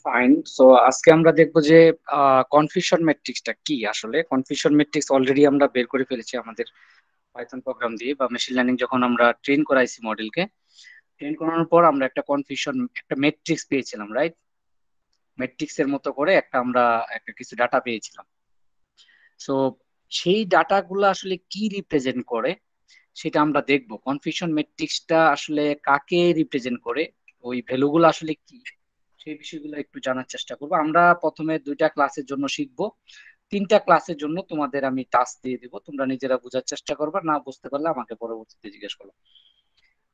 Fine. So আজকে আমরা দেখবো যে কনফিউশন ম্যাট্রিক্সটা কি। আসলে কনফিউশন ম্যাট্রিক্স অলরেডি আমরা বের করে ফেলেছি আমাদের পাইথন প্রোগ্রাম দিয়ে, বা মেশিন লার্নিং যখন আমরা ট্রেন করাইছি মডেলকে। ট্রেন করানোর পর আমরা একটা ম্যাট্রিক্স পেয়েছিলাম, রাইট? ম্যাট্রিক্স এর মতো করে আমরা একটা কিছু ডাটা পেয়েছিলাম। সো সেই ডাটাগুলো আসলে কি রিপ্রেজেন্ট করে সেটা আমরা দেখবো। কনফিউশন ম্যাট্রিক্সটা আসলে কাকে রিপ্রেজেন্ট করে, ওই ভ্যালুগুলো আসলে কি, সেই বিষয়গুলো একটু জানার চেষ্টা করবো। আমরা প্রথমে 2টা ক্লাসের জন্য শিখবো, 3টা ক্লাসের জন্য তোমাদের আমি টাস্ক দিয়ে দিব, তোমরা নিজেরা বোঝার চেষ্টা করবে, না বুঝতে পারলে আমাকে পরবর্তীতে জিজ্ঞেস করো।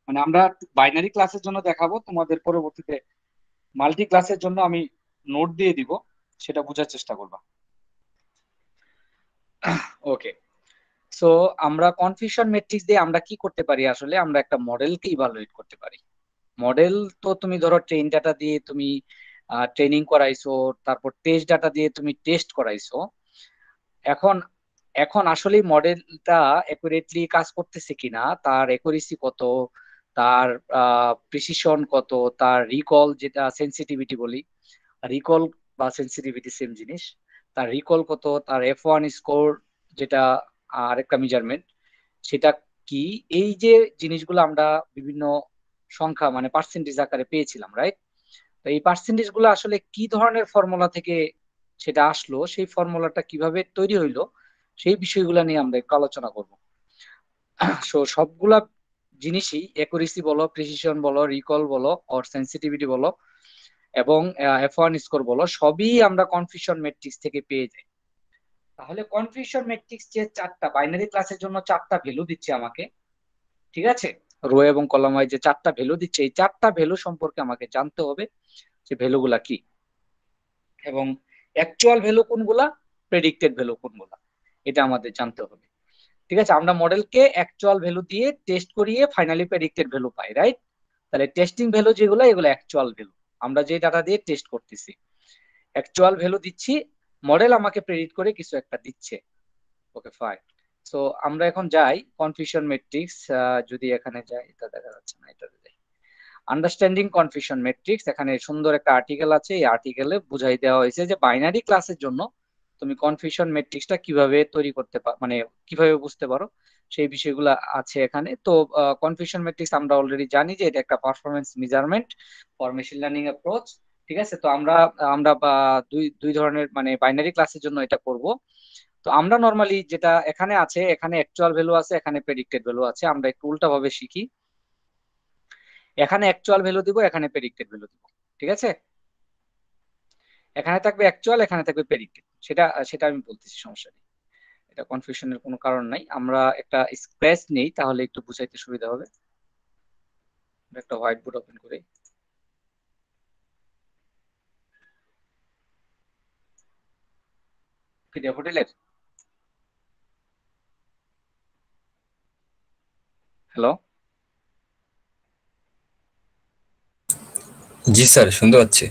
মানে আমরা বাইনারি ক্লাসের জন্য দেখাবো, তোমাদের পরবর্তীতে মাল্টি ক্লাসের জন্য আমি নোট দিয়ে দিব, সেটা বোঝার চেষ্টা করবা। ওকে। সো আমরা কনফিউশন ম্যাট্রিক্স দিয়ে আমরা কি করতে পারি, আসলে আমরা একটা মডেলকে ইভালুয়েট করতে পারি। মডেল তো তুমি ধরো ট্রেন ডাটা দিয়ে তুমি ট্রেনিং করাইছো, তারপর টেস্ট ডাটা দিয়ে তুমি টেস্ট করাইছো। এখন এখন আসলে মডেলটা একুরেটলি কাজ করতেছে কিনা, তার একুরেসি কত, তার প্রিসিশন কত, তার রিকল, যেটা সেন্সিটিভিটি বলি, রিকল বা সেন্সিটিভিটি সেম জিনিস, তার রিকল কত, তার F1 স্কোর, যেটা আরেকটা মেজারমেন্ট, সেটা কি। এই যে জিনিসগুলো আমরা বিভিন্ন সংখ্যা মানে পার্সেন্টেজ আকারে পেয়েছিলাম, রাইট? তো এই পার্সেন্টেজ গুলো আসলে কি ধরনের ফর্মুলা থেকে সেটা আসলো, সেই ফর্মুলাটা কিভাবে তৈরি হইলো, সেই বিষয়গুলো নিয়ে আমরা একটু আলোচনা করব। সো সবগুলা জিনিসই, একুরেসি বলো, প্রিসিশন বলো, রিকল বলো, অর সেন্সিটিভিটি বলো, এবং F1 স্কোর বলো, সবই আমরা কনফিউশন ম্যাট্রিক্স থেকে পেয়ে যাই। তাহলে কনফিউশন ম্যাট্রিক্স যে 4টা বাইনারি ক্লাসের জন্য 4টা ভ্যালু দিচ্ছে আমাকে, ঠিক আছে? রো এবং কলাম ওয়াইজ যে 4টা ভ্যালু দিচ্ছে, এই 4টা ভ্যালু সম্পর্কে আমাকে জানতে হবে যে ভ্যালুগুলা কি, এবং অ্যাকচুয়াল ভ্যালু কোনগুলা, প্রেডিক্টেড ভ্যালু কোনগুলা, এটা আমাদের জানতে হবে। ঠিক আছে, আমরা মডেলকে অ্যাকচুয়াল ভ্যালু দিয়ে টেস্ট করিয়ে ফাইনালি প্রেডিক্টেড ভ্যালু পাই, রাইট? তাহলে টেস্টিং ভ্যালু যেগুলো, এগুলো অ্যাকচুয়াল ভ্যালু, আমরা যে ডাটা দিয়ে টেস্ট করতেছি অ্যাকচুয়াল ভ্যালু দিচ্ছি, মডেল আমাকে প্রেডিক্ট করে কিছু একটা দিচ্ছে। ওকে, ফাইন। সো আমরা এখন যাই কনফিউশন ম্যাট্রিক্স, যদি এখানে যাই, এটা দেখা যাচ্ছে না, এটা যাই আন্ডারস্ট্যান্ডিং কনফিউশন ম্যাট্রিক্স। এখানে সুন্দর একটা আর্টিকেল আছে, এই আর্টিকেলে বুঝাই দেওয়া হয়েছে যে বাইনারি ক্লাসের জন্য তুমি কনফিউশন ম্যাট্রিক্সটা কিভাবে তৈরি করতে পারো, মানে কিভাবে বুঝতে পারো, সেই বিষয়গুলো আছে এখানে। তো কনফিউশন ম্যাট্রিক্স আমরা অলরেডি জানি যে এটা একটা performance measurement for machine learning approach. ঠিক আছে, তো আমরা আমরা দুই দুই ধরনের, মানে বাইনারি ক্লাসের জন্য এটা করব। তো আমরা নর্মালি যেটা এখানে আছে, এখানে অ্যাকচুয়াল ভ্যালু আছে, এখানে প্রেডিক্টেড ভ্যালু আছে, আমরা একটু উল্টা ভাবে শিখি। এখানে অ্যাকচুয়াল ভ্যালু দিব, এখানে প্রেডিক্টেড ভ্যালু দিব। ঠিক আছে, এখানে থাকবে অ্যাকচুয়াল, এখানে থাকবে প্রেডিক্টেড, সেটা সেটা আমি বলতেছি, সমস্যা নেই। এটা কনফিউশনের কোনো কারণ নাই। আমরা একটা স্ক্র্যাচ নেই, তাহলে একটু বুঝাইতে সুবিধা হবে। একটা হোয়াইট বোর্ড ওপেন করে, কি ড্যাফোডিলের, হ্যালো? জি স্যার, শুনতে পাচ্ছি।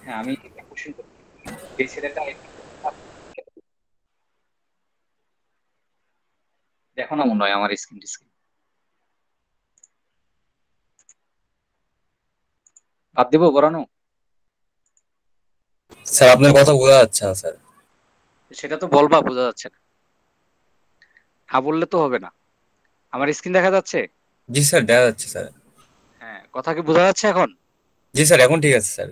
হ্যাঁ, আমি একটা কোশ্চেন করছি। যে ছেলেটা দেখো না, মনে হয় আমার স্ক্রিন বাদ দেবো করানো? স্যার আপনার কথা বোঝা যাচ্ছে না স্যার। সেটা তো বলবা, বোঝা যাচ্ছে না, হ্যাঁ বললে তো হবে না। আমার স্ক্রিন দেখা যাচ্ছে? জি স্যার, দেখা যাচ্ছে স্যার। হ্যাঁ, কথা কি বোঝা যাচ্ছে এখন? জি স্যার, এখন ঠিক আছে স্যার।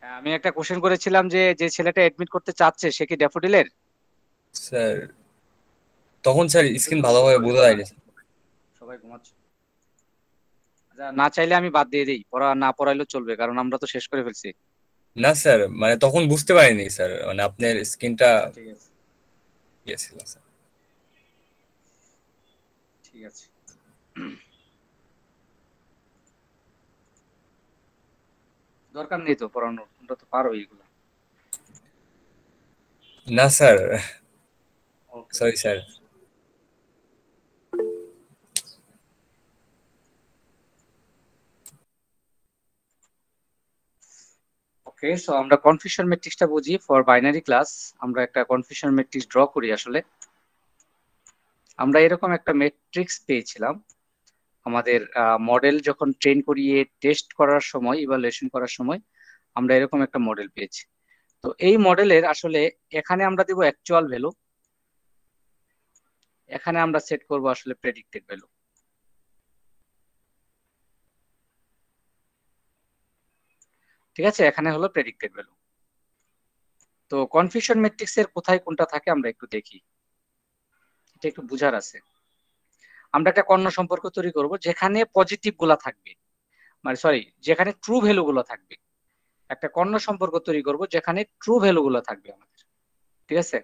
হ্যাঁ, আমি একটা কোশ্চেন করেছিলাম যে যে ছেলেটা এডমিট করতে চাচ্ছে সে কি ড্যাফোডিলের? স্যার তখন স্যার কেউ স্ক্রিন তো উত্তর ভালোভাবে বলছো বোঝা না, যায়নি স্যার। সবাই ঘুমাচ্ছে। আচ্ছা, না চাইলে আমি বাদ দিয়ে দিই, পড়া না পড়াইলেও চলবে, কারণ আমরা তো শেষ করে ফেলছি। না স্যার, মানে তখন বুঝতে পারিনি স্যার, মানে আপনার স্ক্রিনটা আচ্ছা, ঠিক আছে, ইয়ে ছিল স্যার। ঠিক আছে। দরকার নেই তো পড়ানোর, তোমরা তো পারো এইগুলো। না স্যার, ওকে, সরি স্যার। ওকে। সো আমরা কনফিউশন ম্যাট্রিক্সটা বুঝি ফর বাইনারি ক্লাস। আমরা একটা কনফিউশন ম্যাট্রিক্স ড্র করি আসলে। আমরা এরকম একটা ম্যাট্রিক্স পেয়েছিলাম, আমাদের মডেল যখন ট্রেন করিয়ে টেস্ট করার সময়, ইভালুয়েশন করার সময় আমরা এরকম একটা মডেল পেয়েছি। তো এই মডেলের আসলে এখানে আমরা দেব অ্যাকচুয়াল ভ্যালু, এখানে আমরা সেট করব আসলে প্রেডিক্টেড ভ্যালু। ঠিক আছে, এখানে হলো প্রেডিক্টেড ভ্যালু। তো কনফিউশন ম্যাট্রিক্স এর কোথায় কোনটা থাকে আমরা একটু দেখি, এটা একটু বুঝার আছে। আমরা একটা কর্ণ সম্পর্ক তৈরি করব যেখানে পজিটিভ গুলা থাকবে, মানে সরি, যেখানে ট্রু ভ্যালু গুলো থাকবে। একটা কর্ণ সম্পর্ক তৈরি করব যেখানে ট্রু ভ্যালু গুলো থাকবে আমাদের। ঠিক আছে,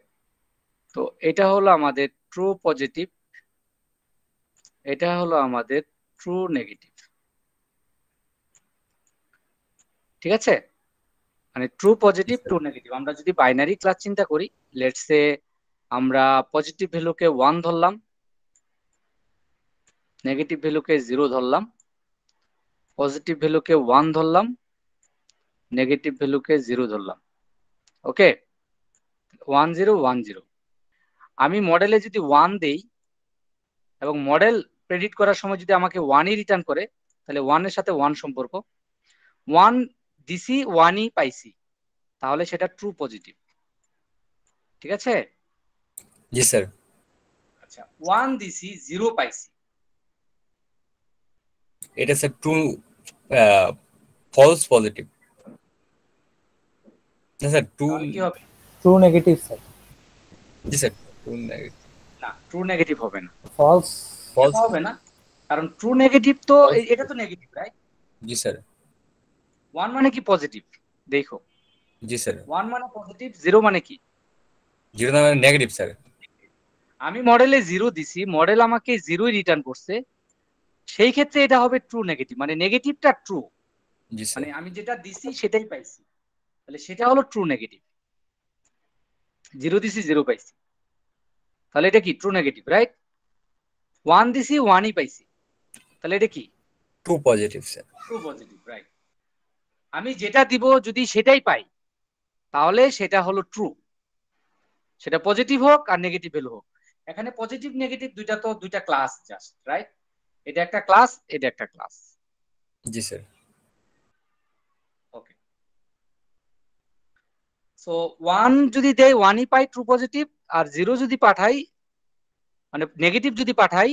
তো এটা হলো আমাদের ট্রু পজিটিভ, এটা হলো আমাদের ট্রু নেগেটিভ। ঠিক আছে, মানে ট্রু জি পজিটিভ স্যার। True negative. আমরা যদি বাইনারি ক্লাস চিন্তা করি, লেটস সে আমরা পজিটিভ ভ্যালুকে 1 ধরলাম, নেগেটিভ ভ্যালুকে 0 ধরলাম, পজিটিভ ভ্যালুকে 1 ধরলাম, নেগেটিভ ভ্যালুকে 0 ধরলাম। ওকে, 1 0 1 0। আমি মডেলে যদি 1 দেই এবং মডেল প্রেডিক্ট করার সময় যদি আমাকে 1ই রিটার্ন করে, তাহলে 1 এর সাথে 1 সম্পর্ক, 1 দিছি 1ই পাইছি, তাহলে সেটা ট্রু পজিটিভ। ঠিক আছে, জি স্যার। আচ্ছা 1 দিছি 0 পাইছি, এটা স্যার ট্রু ফলস পজিটিভ। না স্যার ট্রু। তাহলে কি হবে? True negative sir. জি স্যার ট্রু নেগেটিভ। না, ট্রু নেগেটিভ হবে না। ফলস। কেন ফলস। হবে না? কারণ ট্রু নেগেটিভ তো ফলস। এটা তো নেগেটিভ, রাইট? জি স্যার। 1 মানে কি পজিটিভ, দেখো, জি স্যার। 1 মানে পজিটিভ, 0 মানে কি? 0 মানে নেগেটিভ স্যার। আমি মডেলে 0 দিছি, মডেল আমাকে 0ই রিটার্ন করছে, সেই ক্ষেত্রে এটা হবে ট্রু নেগেটিভ, মানে নেগেটিভটা ট্রু, জি মানে স্যার। আমি যেটা দিছি সেটাই পাইছি, তাহলে সেটা হলো ট্রু নেগেটিভ। 0 দিছি 0 পাইছি, তাহলে এটা কি ট্রু নেগেটিভ, রাইট? 1 দিছি 1ই পাইছি, তাহলে এটা কি true positive sir. True positive, right? আমি যেটা দিব যদি সেটাই পাই, তাহলে সেটা হলো ট্রু, সেটা পজিটিভ হোক আর নেগেটিভ ভ্যালু হোক। এখানে পজিটিভ নেগেটিভ দুইটা তো দুইটা ক্লাস জাস্ট, রাইট? এটা একটা ক্লাস, এটা একটা ক্লাস। জি স্যার। ওকে, সো 1 যদি দেয় 1ই পাই ট্রু পজিটিভ, আর 0 যদি পাঠাই, মানে নেগেটিভ যদি পাঠাই,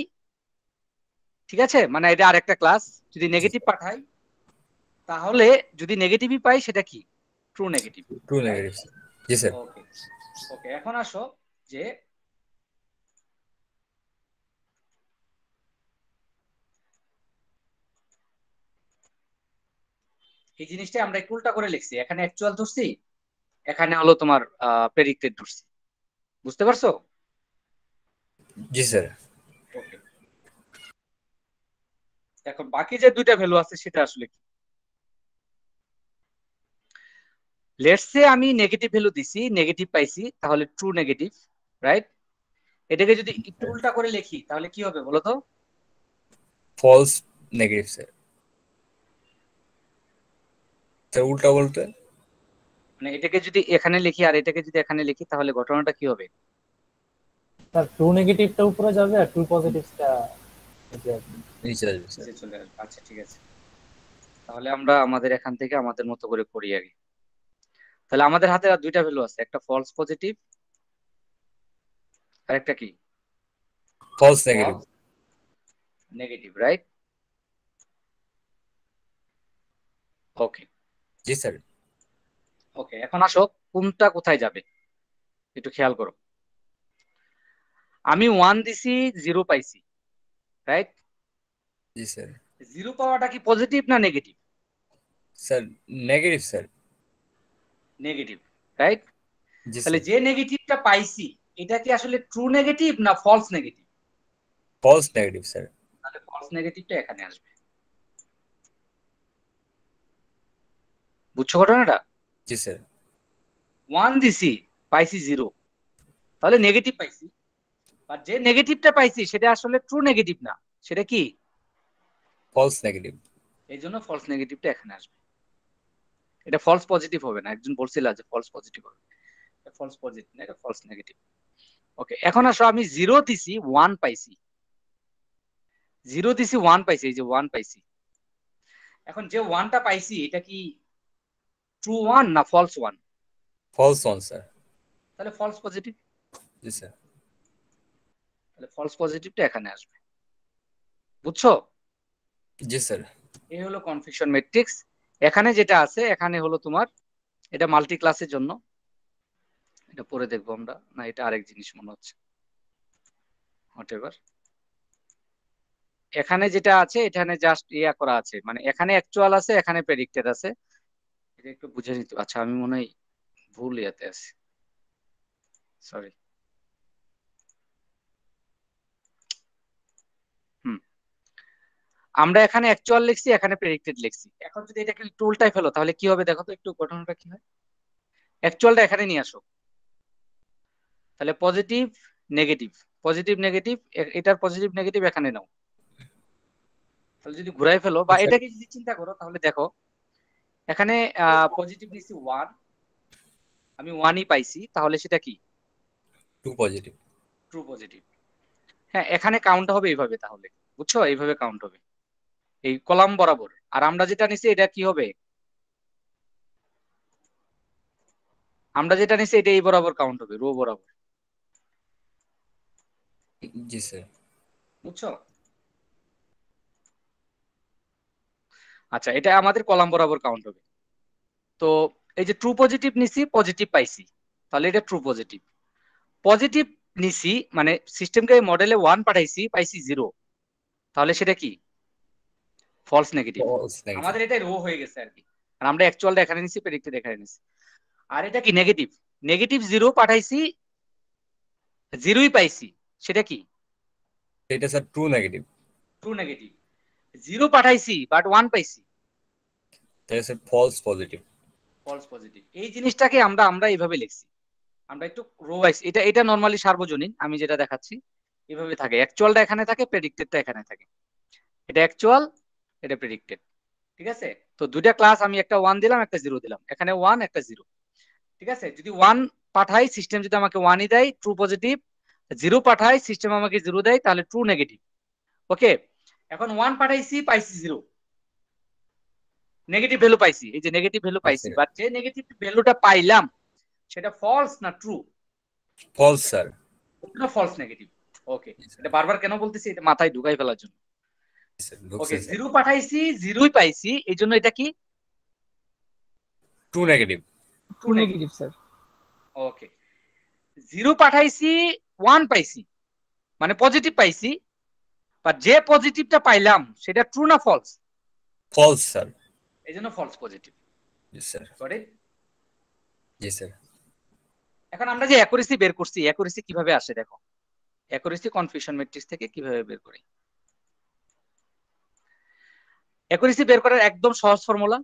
ঠিক আছে, মানে এটা আরেকটা ক্লাস, যদি জি নেগেটিভ স্যার। পাঠাই তাহলে যদি নেগেটিভই পাই সেটা কি true negative, true right? Negative sir. জি স্যার। ওকে, ওকে, এখন আসো যে এই জিনিসটা আমরা একটু উল্টা করে লিখছি, এখানে অ্যাকচুয়াল ধরছি, এখানে হলো তোমার প্রেডিক্টেড ধরছি। বুঝতে পারছো? জি স্যার। ওকে, এখন বাকি যে দুইটা ভ্যালু আছে সেটা আসলে কি? লেটস সে আমি নেগেটিভ ভ্যালু দিছি, নেগেটিভ পাইছি, তাহলে ট্রু নেগেটিভ, রাইট? এটাকে যদি একটু উল্টা করে লিখি তাহলে কি হবে বলো তো? False negative sir. স্যার উল্টা বলতে? মানে এটাকে যদি এখানে লিখি আর এটাকে যদি এখানে লিখি তাহলে ঘটনাটা কি হবে? স্যার ট্রু নেগেটিভটা উপরে যাবে আর ট্রু পজিটিভটা নিচে আসবে। নিচে আসবে স্যার। নিচে চলে আসবে। আচ্ছা ঠিক আছে, তাহলে আমরা আমাদের এখান থেকে আমাদের মতো করে করি আগে। তাহলে আমাদের হাতে আর দুইটা ভ্যালু আছে, একটা ফলস পজিটিভ আর একটা কি false negative. Negative, right? Okay, জি স্যার। ওকে, এখন আসো কোনটা কোথায় যাবে একটু খেয়াল করো। আমি 1 দিছি 0 পাইছি, রাইট? জি স্যার। 0 পাওয়াটা কি পজিটিভ না negative? Sir negative sir. Negative, right? জি তাহলে স্যার। যে নেগেটিভটা পাইছি এটা কি আসলে ট্রু নেগেটিভ না false negative? False negative sir. তাহলে ফলস নেগেটিভটা এখানে আসবে। বুঝছো ঘটনাটা? জি স্যার। 1 দিছি পাইছি 0, তাহলে নেগেটিভ পাইছি, আর যে নেগেটিভটা পাইছি সেটা আসলে ট্রু নেগেটিভ না, সেটা কি? False negative. এই জন্য ফলস নেগেটিভটা এখানে আসবে। এটা ফলস পজিটিভ হবে না, একজন বলছিল যে ফলস পজিটিভ হবে, ফলস পজিটিভ না, এটা ফলস নেগেটিভ। ওকে, এখন আসো আমি 0 দিছি 1 পাইছি, জিরো দিছি, ওয়ান পাইছি, এই যে ওয়ান পাইছি। এখন যে ওয়ানটা পাইছি এটা কি ট্রু ওয়ান না false one? False one sir. তাহলে ফলস পজিটিভ। জি স্যার। তাহলে ফলস পজিটিভটা এখানে আসবে, বুঝছো? জি স্যার। এই হলো কনফিউশন ম্যাট্রিক্স। এখানে যেটা আছে এখানে হলো তোমার, এটা মাল্টি ক্লাসের জন্য, এটা পরে দেখবো আমরা, না এটা আরেক জিনিস মনে হচ্ছে, হোয়াটএভার। এখানে যেটা আছে এখানে জাস্ট ইয়া করা আছে, মানে এখানে অ্যাকচুয়াল আছে, এখানে প্রেডিক্টেড আছে। এটা একটু বুঝে নিতে, আচ্ছা আমি মনে হয় ভুল ইয়াতে আছি, সরি। হুম, আমরা এখানে অ্যাকচুয়াল লিখছি, এখানে প্রেডিক্টেড লিখছি। এখন যদি এটাকে একটু উল্টায় ফেলো তাহলে কি হবে দেখো তো, একটু ঘটনাটা কি হয়। অ্যাকচুয়ালটা এখানে নিয়ে আসো, তাহলে পজিটিভ নেগেটিভ, পজিটিভ নেগেটিভ, এটার পজিটিভ নেগেটিভ এখানে নাও। তাহলে যদি ঘুরাই ফেলো বা স্যার এটাকে যদি চিন্তা করো তাহলে দেখো এখানে পজিটিভ নিচ্ছি ওয়ান, আমি ওয়ানই পাইছি, তাহলে সেটা কি টু পজিটিভ। True positive. হ্যাঁ, এখানে কাউন্ট হবে এইভাবে, তাহলে বুঝছো, এইভাবে কাউন্ট হবে এই কলাম বরাবর। আর আমরা যেটা নিছি এটা কি হবে, আমরা যেটা নিছি এটা এই বরাবর কাউন্ট হবে, রো বরাবর, জি স্যার। বুঝছো? আচ্ছা, এটা আমাদের কলাম বরাবর কাউন্ট হবে। তো এই যে ট্রু পজিটিভ নিছি, পজিটিভ পাইছি, তাহলে এটা ট্রু পজিটিভ। পজিটিভ নিছি মানে সিস্টেমকে মডেলে ওয়ান পাঠাইছি, পাইছি জিরো, তাহলে সেটা কি ফলস নেগেটিভ। False negative. আমাদের এটা রো হয়ে গেছে আর কি। আর আমরা অ্যাকচুয়ালটা এখানে নিছি, প্রেডিক্টেড এখানে নিছি। আর এটা কি নেগেটিভ, নেগেটিভ জিরো পাঠাইছি, জিরোই পাইছি, সেটা কি এটা sir true negative. True negative. Zero পাঠাইছি বাট ওয়ান পাইছি, তাহলে sir false positive. False positive. এই জিনিসটাকে আমরা আমরা এইভাবে লিখছি। আমরা একটু রো ওয়াইজ, এটা এটা নরমালি সার্বজনীন, আমি যেটা দেখাচ্ছি এভাবে থাকে, অ্যাকচুয়ালটা এখানে থাকে, প্রেডিক্টেডটা এখানে থাকে। এটা অ্যাকচুয়াল, এটা প্রেডিক্টেড, ঠিক আছে? তো দুইটা ক্লাস, আমি একটা ওয়ান দিলাম একটা জিরো দিলাম, এখানে ওয়ান একটা জিরো, ঠিক আছে? যদি ওয়ান পাঠাই সিস্টেম যদি আমাকে ওয়ানই দেয় ট্রু পজিটিভ, জিরো পাঠাই সিস্টেম আমাকে জিরো দেয় তাহলে ট্রু নেগেটিভ। ওকে, এখন ওয়ান পাঠাইছি পাইছি জিরো, নেগেটিভ ভ্যালু পাইছি, এই যে নেগেটিভ ভ্যালু পাইছি, বাট যে নেগেটিভ ভ্যালুটা পাইলাম সেটা ফলস না ট্রু? False sir. ওটা ফলস নেগেটিভ। ওকে, এটা বারবার কেন বলতেছি, এটা মাথায় ঢুকাই ফেলার জন্য। ওকে, ঢুকছে স্যার। জিরো পাঠাইছি জিরোই পাইছি, এই জন্য এটা কি true negative. True negative sir. Okay, zero পাঠাইছি ওয়ান পাইছি, মানে পজিটিভ পাইছি, বাট যে পজিটিভটা পাইলাম সেটা ট্রু না ফলস? False sir. এই জন্য ফলস পজিটিভ। জি স্যার। জি স্যার। এখন আমরা যে অ্যাকুরেসি বের করছি, অ্যাকুরেসি কিভাবে আসে দেখো, অ্যাকুরেসি কনফিউশন ম্যাট্রিক্স থেকে কিভাবে বের করি। অ্যাকুরেসি বের করার একদম সহজ ফর্মুলা,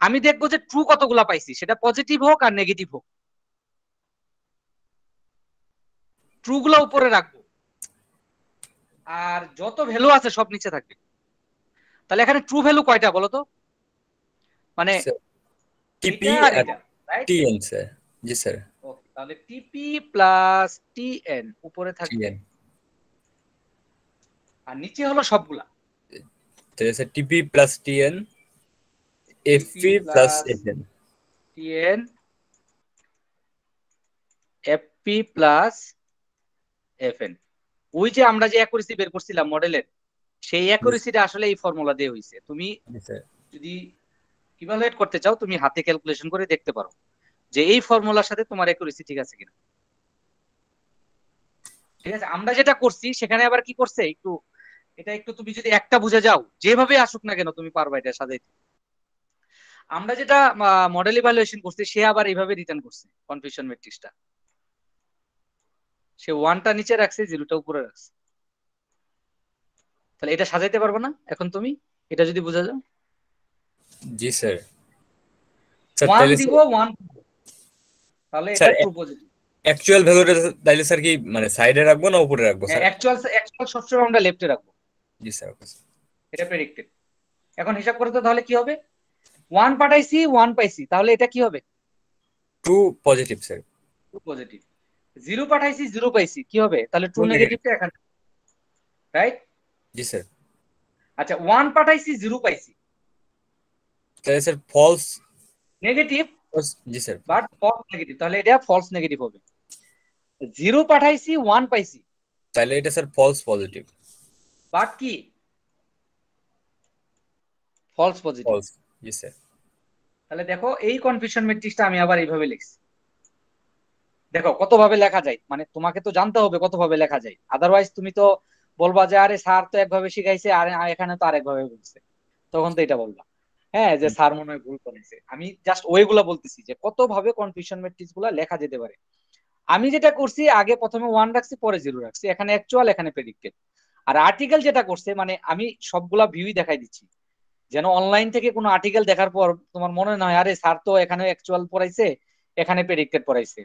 আমি দেখবো যে ট্রু কতগুলা পাইছি, সেটা পজিটিভ হোক আর নেগেটিভ হোক, ট্রু গুলা উপরে রাখবো আর যত ভ্যালু আছে সব নিচে থাকবে। তাহলে এখানে ট্রু ভ্যালু কয়টা বলো তো, মানে টিপি এটা আর আর এটা, রাইট? TN sir. জি স্যার। ওকে, তাহলে টিপি প্লাস টিএন উপরে থাকবে, টিএন। আর নিচে হলো সবগুলা তাহলে sir TP plus TN, TP FP plus plus FN. TN, FP plus FN. ওই যে আমরা যে অ্যাকুরেসি বের করছিলাম মডেলের, সেই অ্যাকুরেসিটা আসলে এই ফর্মুলা দিয়ে হইছে। তুমি জি স্যার। যদি ইভালুয়েট করতে চাও তুমি হাতে ক্যালকুলেশন করে দেখতে পারো যে এই ফর্মুলার সাথে তোমার অ্যাকুরেসি ঠিক আছে কিনা। ঠিক আছে, আমরা যেটা করছি সেখানে আবার কি করছে একটু, এটা একটু তুমি যদি একটা বুঝে যাও যেভাবে আসুক না কেন তুমি পারবা এটা সাজাইতে। আমরা যেটা মডেল ইভালুয়েশন করছি সে আবার এইভাবে রিটার্ন করছে কনফিউশন ম্যাট্রিক্সটা, সে ওয়ানটা নিচে রাখছে জিরোটা উপরে রাখছে। তাহলে এটা সাজাইতে পারবো না এখন তুমি, এটা যদি বুঝা যাও। জি স্যার। স্যার ওয়ান তাহলে দিব ওয়ান, তাহলে এটা স্যার ট্রু পজিটিভ। অ্যাকচুয়াল ভ্যালুটা তাইলে স্যার কি মানে সাইডে রাখবো না উপরে রাখবো স্যার? অ্যাকচুয়াল অ্যাকচুয়াল সবসময় আমরা লেফটে রাখবো, জি স্যার। Okay sir. এটা প্রেডিক্টেড। এখন হিসাব করে তো তাহলে কি হবে, ওয়ান পাঠাইছি ওয়ান পাইছি, তাহলে এটা কি হবে true positive sir. True positive. Zero পাঠাইছি জিরো পাইছি, কি হবে তাহলে ট্রু ট্রু নেগেটিভ। নেগেটিভটা এখানে। রাইট? জি স্যার। আচ্ছা, 1 পাঠাইছি, 0 পাইছি, তাহলে স্যার ফলস। নেগেটিভ, জি স্যার। বাট ফলস নেগেটিভ, তাহলে এটা ফলস নেগেটিভ হবে। 0 পাঠাইছি, 1 পাইছি, তাহলে এটা স্যার ফলস পজিটিভ। বাট কি ফলস পজিটিভ। ফলস। জি স্যার। তাহলে দেখো এই কনফিউশন ম্যাট্রিক্সটা আমি আবার এইভাবে লিখছি। দেখো কত ভাবে লেখা যায়, মানে তোমাকে তো জানতে হবে কত ভাবে লেখা যায়, আদারওয়াইজ তুমি তো বলবা যে আরে স্যার তো একভাবে শিখাইছে, আর এখানে তো আরেকভাবে বলছে, তখন তো এটা বলবা হ্যাঁ যে স্যার মনে হয় ভুল করেছে। আমি জাস্ট ওইগুলা বলতেছি যে কত ভাবে কনফিউশন ম্যাট্রিক্স গুলা লেখা যেতে পারে। আমি যেটা করছি, আগে প্রথমে 1 রাখছি, পরে 0 রাখছি, এখানে অ্যাকচুয়াল, এখানে প্রেডিক্টেড। আর আর্টিকেল যেটা করছে, মানে আমি সবগুলা ভিউই দেখাই দিচ্ছি, যেন অনলাইন থেকে কোনো আর্টিকেল দেখার পর তোমার মনে না হয় আরে স্যার তো এখানে অ্যাকচুয়াল পড়াইছে, এখানে প্রেডিক্টেড পড়াইছে,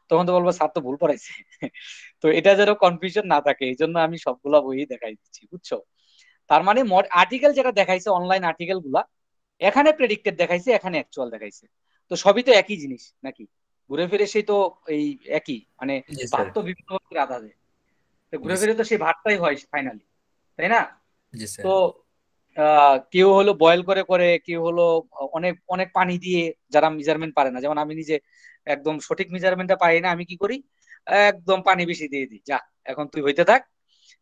তখন তো বলবো স্যার তো ভুল পড়াইছে। তো এটা যেন কনফিউশন না থাকে, এই জন্য আমি সবগুলা বইই দেখাই দিচ্ছি, বুঝছো? তার মানে আর্টিকেল যেটা দেখাইছে, অনলাইন আর্টিকেল গুলা, এখানে প্রেডিক্টেড দেখাইছে, এখানে অ্যাকচুয়াল দেখাইছে। তো সবই তো একই জিনিস নাকি? ঘুরে ফিরে সেই তো এই একই, মানে জি ভাগ স্যার। তো বিভিন্ন ভাবে রাধা যায়, তো জি ঘুরে ফিরে স্যার। তো সেই ভাগটাই হয় ফাইনালি, তাই না? জি তো স্যার। কেউ হলো বয়েল করে করে, কেউ হলো অনেক অনেক পানি দিয়ে, যারা মেজারমেন্ট পারে না, যেমন আমি নিজে একদম সঠিক মেজারমেন্টটা পাই না, আমি কি করি, একদম পানি বেশি দিয়ে দিই, যা এখন তুই হইতে থাক।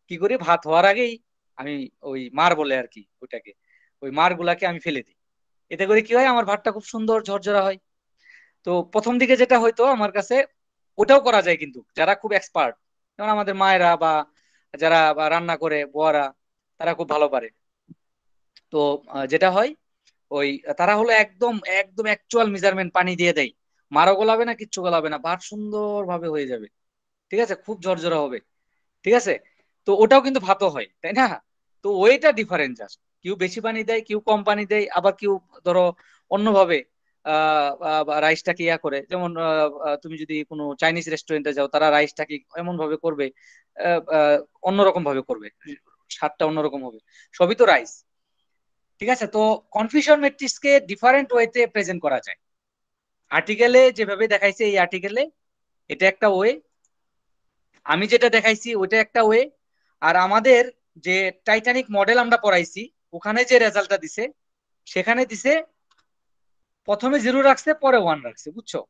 কি করি, ভাত হওয়ার আগেই আমি ওই মার বলে আর কি ওইটাকে, ওই মার গুলাকে আমি ফেলে দিই। এতে করে কি হয়, আমার ভাতটা খুব সুন্দর ঝরঝরা হয়। তো প্রথম দিকে যেটা হয়তো আমার কাছে, ওটাও করা যায়, কিন্তু যারা খুব এক্সপার্ট, যেমন আমাদের মায়েরা বা যারা বা রান্না করে বুয়ারা, তারা খুব ভালো পারে। তো যেটা হয়, ওই তারা হলো একদম একদম অ্যাকচুয়াল মেজারমেন্ট পানি দিয়ে দেয়, মারও গলাবে না, কিচ্ছু গলাবে না, ভাত সুন্দর ভাবে হয়ে যাবে, ঠিক আছে, খুব ঝরঝরা হবে, ঠিক আছে। তো ওটাও কিন্তু ভাতও হয়, তাই না? তো ওইটা ডিফারেন্ট জাস্ট, কেউ বেশি পানি দেয়, কেউ কম পানি দেয়, আবার কেউ ধরো অন্যভাবে রাইসটাকে ইয়া করে, যেমন তুমি যদি কোনো চাইনিজ রেস্টুরেন্টে যাও, তারা রাইসটাকে এমন ভাবে করবে, অন্যরকম ভাবে করবে, স্বাদটা অন্যরকম হবে, সবই তো রাইস, ঠিক আছে। তো কনফিউশন ম্যাট্রিক্সকে ডিফারেন্ট ওয়েতে প্রেজেন্ট করা যায়। আর্টিকেলে যেভাবে দেখাইছে, এই আর্টিকেলে এটা একটা ওয়ে, আমি যেটা দেখাইছি ওইটা একটা ওয়ে, আর আমাদের যে টাইটানিক মডেল আমরা পড়াইছি, ওখানে যে রেজাল্টটা দিছে, সেখানে দিছে প্রথমে 0 রাখছে, পরে 1 রাখছে, বুঝছো?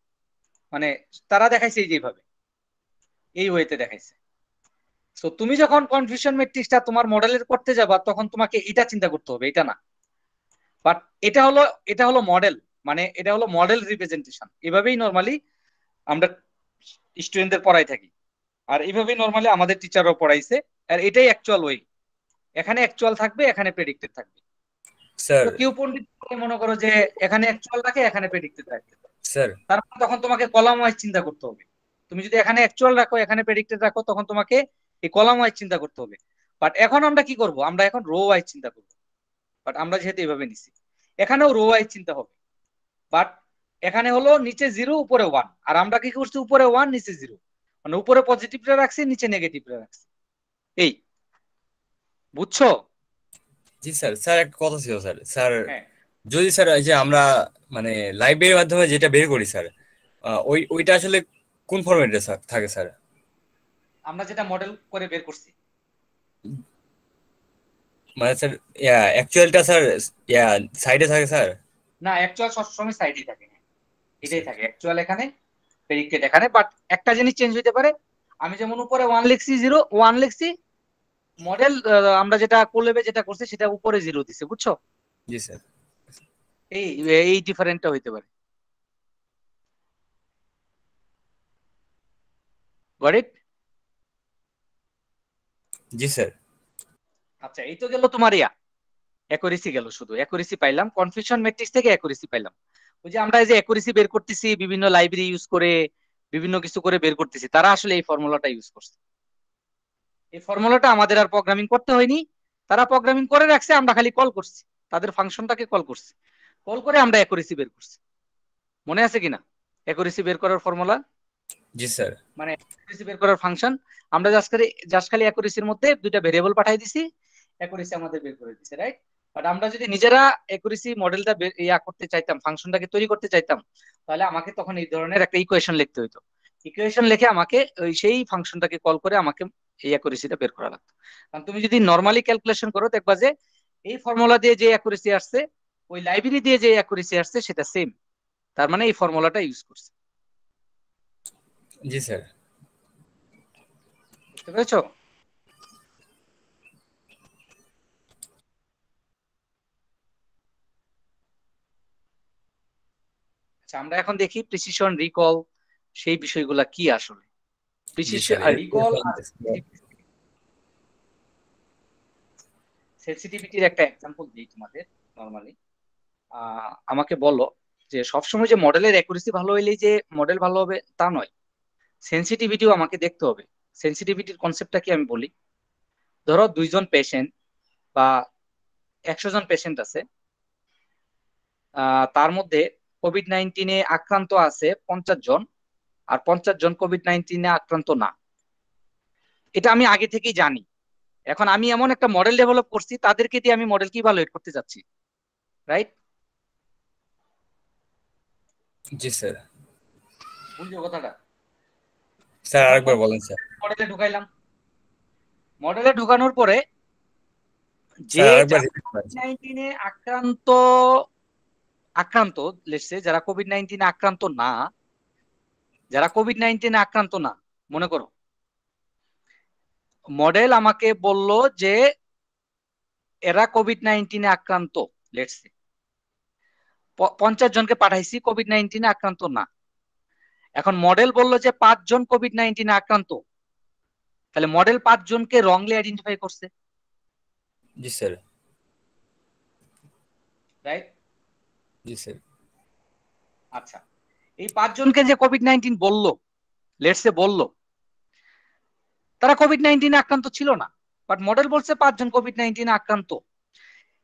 মানে তারা দেখাইছে এই যেভাবে, এই ওয়েতে দেখাইছে। তো তুমি যখন কনফিউশন ম্যাট্রিক্সটা তোমার মডেলের করতে যাবা, তখন তোমাকে এটা চিন্তা করতে হবে, এটা না। বাট এটা হলো, এটা হলো মডেল, মানে এটা হলো মডেল রিপ্রেজেন্টেশন, এভাবেই নর্মালি আমরা স্টুডেন্টদের পড়াই থাকি, আর এইভাবেই নর্মালি আমাদের টিচারও পড়াইছে। আর এটাই অ্যাকচুয়াল ওয়ে, এখানে অ্যাকচুয়াল থাকবে, এখানে প্রেডিক্টেড থাকবে। স্যার। তো কেউ পণ্ডিত মনে করো যে এখানে অ্যাকচুয়াল রাখে, এখানে প্রেডিক্টেড রাখে, স্যার। তার মানে তখন তোমাকে কলাম ওয়াইজ চিন্তা করতে হবে। তুমি যদি এখানে অ্যাকচুয়াল রাখো, এখানে প্রেডিক্টেড রাখো, তখন তোমাকে এই কলাম ওয়াইজ চিন্তা করতে হবে। বাট এখন আমরা কি করব, আমরা এখন রো ওয়াইজ চিন্তা করবো। বাট আমরা যেহেতু এভাবে নিছি, এখানেও রো ওয়াইজ চিন্তা হবে। বাট এখানে হলো নিচে 0, উপরে 1, আর আমরা কি করছি, উপরে 1, নিচে 0, মানে উপরে পজিটিভটা রাখছি, নিচে নেগেটিভটা রাখছি, এই, বুঝছো? জি স্যার। স্যার একটা কথা ছিল স্যার। স্যার হ্যাঁ, যদি স্যার এই যে আমরা মানে লাইব্রেরির মাধ্যমে যেটা বের করি স্যার, ওইটা আসলে কোন ফরম্যাটে থাকে স্যার? আমরা যেটা মডেল করে বের করছি। মানে স্যার অ্যাকচুয়ালটা স্যার সাইডে থাকে স্যার। না, অ্যাকচুয়াল সবসময় সাইডে থাকে, এটাই থাকে অ্যাকচুয়াল এখানে, প্রেডিক্টেড এখানে। বাট একটা জিনিস চেঞ্জ হইতে পারে, আমি যেমন উপরে 1 লিখছি, 0 1 লিখছি, মডেল আমরা যেটা কোলেবে যেটা করছি, সেটা উপরে 0 দিছে, বুঝছো? জি স্যার। এই এই ডিফারেন্টটা হইতে পারে, গট ইট? জি স্যার। আচ্ছা, এই তো গেল তোমার অ্যাকুরেসি গেল, শুধু অ্যাকুরেসি পাইলাম, কনফিউশন ম্যাট্রিক্স থেকে অ্যাকুরেসি পাইলাম। ওই যে আমরা এই যে অ্যাকুরেসি বের করতেছি বিভিন্ন লাইব্রেরি ইউজ করে, বিভিন্ন কিছু করে বের করতেছি, তারা আসলে এই ফর্মুলাটা ইউজ করছে। এই ফর্মুলাটা আমাদের আর প্রোগ্রামিং করতে হয়নি, তারা প্রোগ্রামিং করে রাখছে, আমরা খালি কল করছি, তাদের ফাংশনটাকে কল করছি, কল করে আমরা অ্যাকুরেসি বের করছি। মনে আছে কিনা অ্যাকুরেসি বের করার ফর্মুলা? জি স্যার। মানে অ্যাকুরেসি বের করার ফাংশন, আমরা জাস্ট খালি অ্যাকুরেসির মধ্যে দুইটা ভেরিয়েবল পাঠাই দিছি, অ্যাকুরেসি আমাদের বের করে দিছে, রাইট? বাট আমরা যদি নিজেরা অ্যাকুরেসি মডেলটা ইয়া করতে চাইতাম, ফাংশনটাকে তৈরি করতে চাইতাম, তাহলে আমাকে তখন এই ধরনের একটা ইকুয়েশন লিখতে হতো। ইকুয়েশন লিখে আমাকে ওই সেই ফাংশনটাকে কল করে আমাকে এই অ্যাকুরেসিটা বের করা লাগতো। কারণ তুমি যদি নর্মালি ক্যালকুলেশন করো দেখবা যে এই ফর্মুলা দিয়ে যে অ্যাকুরেসি আসছে ওই লাইব্রেরি দিয়ে যে অ্যাকুরেসি আসছে সেটা সেম, তার মানে এই ফর্মুলাটা ইউজ করছে। জি স্যার। বুঝতে পেরেছো? আচ্ছা, আমরা এখন দেখি প্রিসিশন, রিকল, সেই বিষয়গুলা কি আসলে। জি প্রিসিশন স্যার। আর রিকল আর সেনসিটিভিটির একটা এক্সাম্পল দিই তোমাদের। নরমালি আমাকে বলো যে সবসময় যে মডেলের অ্যাকুরেসি ভালো হইলেই যে মডেল ভালো হবে তা নয়, সেনসিটিভিটিও আমাকে দেখতে হবে। সেনসিটিভিটির কনসেপ্টটা কি আমি বলি। ধরো 2জন পেশেন্ট বা 100 জন পেশেন্ট আছে, তার মধ্যে কোভিড-19 আক্রান্ত আছে 50 জন, আর 50 জন কোভিড-19 আক্রান্ত না। এটা আমি আগে থেকেই জানি। এখন আমি এমন একটা মডেল ডেভেলপ করছি, তাদেরকে দিয়ে আমি মডেল কি ইভালুয়েট করতে যাচ্ছি, রাইট? জি স্যার। বুঝছো কথাটা? স্যার এখন আরেকবার বলেন স্যার। মডেলে ঢুকাইলাম, মডেলে ঢুকানোর পরে যে স্যার আরেকবার রিপিট করেন স্যার। কোভিড-19 আক্রান্ত আক্রান্ত লেটসে যারা কোভিড-19 আক্রান্ত না, যারা কোভিড-19 আক্রান্ত না, মনে করো মডেল আমাকে বলল যে এরা কোভিড-19 আক্রান্ত, লেটসে 50 জনকে পাঠাইছি কোভিড-19 আক্রান্ত না। এখন মডেল বলল যে 5 জন কোভিড-19 আক্রান্ত, তাহলে মডেল 5 জনকে রংলি আইডেন্টিফাই করছে, জি স্যার। রাইট? জি স্যার। আচ্ছা, এই 5 জনকে যে কোভিড-19 বললো, লেটসে বললো তারা কোভিড-19 আক্রান্ত ছিল না, বাট মডেল বলছে 5 জন কোভিড-19 আক্রান্ত।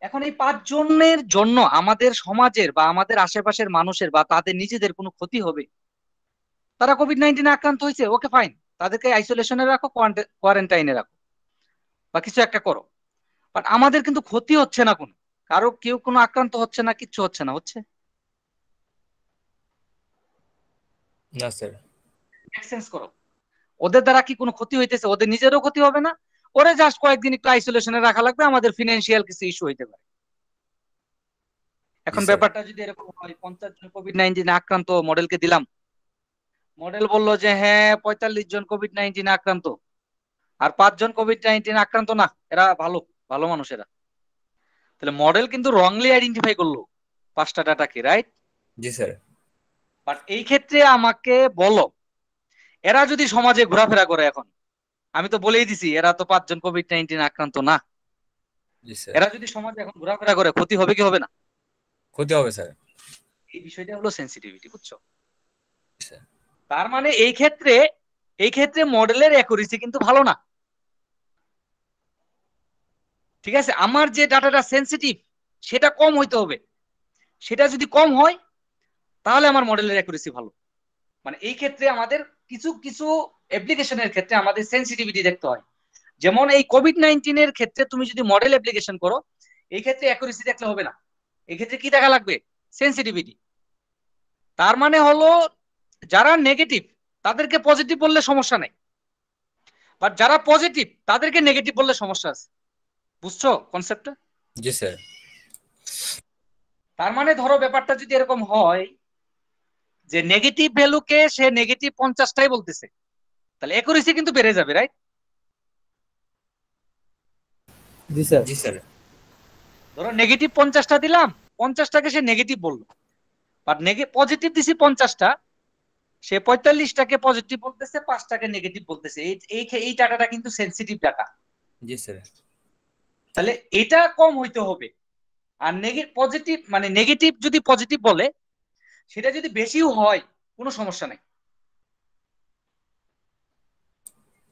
এখন এই 5 জনের জন্য আমাদের সমাজের বা আমাদের আশেপাশের মানুষের বা তাদের নিজেদের কোনো ক্ষতি হবে? তারা কোভিড-19 আক্রান্ত হয়েছে, ওকে ফাইন, তাদেরকে আইসোলেশনে রাখো, কোয়ারেন্টাইনে রাখো, বা কিছু একটা করো, বাট আমাদের কিন্তু ক্ষতি হচ্ছে না কোনো, কারো কেউ কোনো আক্রান্ত হচ্ছে না, কিচ্ছু হচ্ছে না, হচ্ছে? না স্যার। এক্সচেঞ্জ করো, ওদের দ্বারা কি কোনো ক্ষতি হইতেছে? ওদের নিজেরও ক্ষতি হবে না, ওরে জাস্ট কয়েকদিন একটু আইসোলেশনে রাখা লাগবে, আমাদের ফিনান্সিয়াল কিছু ইস্যু হইতে পারে। জি এখন স্যার। ব্যাপারটা যদি এরকম হয়, 50 জন কোভিড-19 আক্রান্ত মডেলকে দিলাম, মডেল বলল যে হ্যাঁ 45 জন কোভিড-19 আক্রান্ত, আর 5 জন কোভিড-19 আক্রান্ত না, এরা ভালো ভালো মানুষ এরা। তাহলে মডেল কিন্তু রংলি আইডেন্টিফাই করলো 5টা ডাটাকে, রাইট? জি স্যার। বাট এই ক্ষেত্রে আমাকে বলো, এরা যদি সমাজে ঘোরাফেরা করে, এখন আমি তো বলেই দিছি এরা তো 5 জন কোভিড-19 আক্রান্ত না, জি স্যার। এরা যদি সমাজে এখন ঘোরাফেরা করে ক্ষতি হবে কি হবে না? ক্ষতি হবে স্যার। এই বিষয়টা হলো সেন্সিটিভিটি, বুঝছো? স্যার। তার মানে এই ক্ষেত্রে মডেলের অ্যাকুরেসি কিন্তু ভালো না। ঠিক আছে, আমার যে ডাটাটা সেন্সিটিভ সেটা কম হইতে হবে, সেটা যদি কম হয় তাহলে আমার মডেলের অ্যাকুরেসি ভালো। মানে এই ক্ষেত্রে আমাদের কিছু কিছু অ্যাপ্লিকেশনের ক্ষেত্রে আমাদের সেন্সিটিভিটি দেখতে হয়। যেমন এই কোভিড-19 এর ক্ষেত্রে তুমি যদি মডেল অ্যাপ্লিকেশন করো, এই ক্ষেত্রে অ্যাকুরেসি দেখলে হবে না, এই ক্ষেত্রে কি দেখা লাগবে? সেন্সিটিভিটি। তার মানে হলো যারা নেগেটিভ তাদেরকে পজিটিভ বললে সমস্যা নেই, বাট যারা পজিটিভ তাদেরকে নেগেটিভ বললে সমস্যা আছে। বুঝছো কনসেপ্টটা? জি স্যার। তার মানে ধরো ব্যাপারটা যদি এরকম হয় যে নেগেটিভ ভ্যালুকে সে নেগেটিভ 50টাই বলতেছে, তাহলে অ্যাকুরেসি কিন্তু বেড়ে যাবে, রাইট? জি স্যার। জি স্যার। ধরো নেগেটিভ 50টা দিলাম, 50টাকে সে নেগেটিভ বললো, বাট পজিটিভ দিছি 50টা, সে 45টাকে পজিটিভ বলতেছে, 5টাকে নেগেটিভ বলতেছে। এই ডাটাটা কিন্তু সেন্সিটিভ ডাটা। জি স্যার। তাহলে এটা কম হইতে হবে। আর পজিটিভ মানে নেগেটিভ যদি পজিটিভ বলে, সেটা যদি বেশিও হয় কোনো সমস্যা নাই।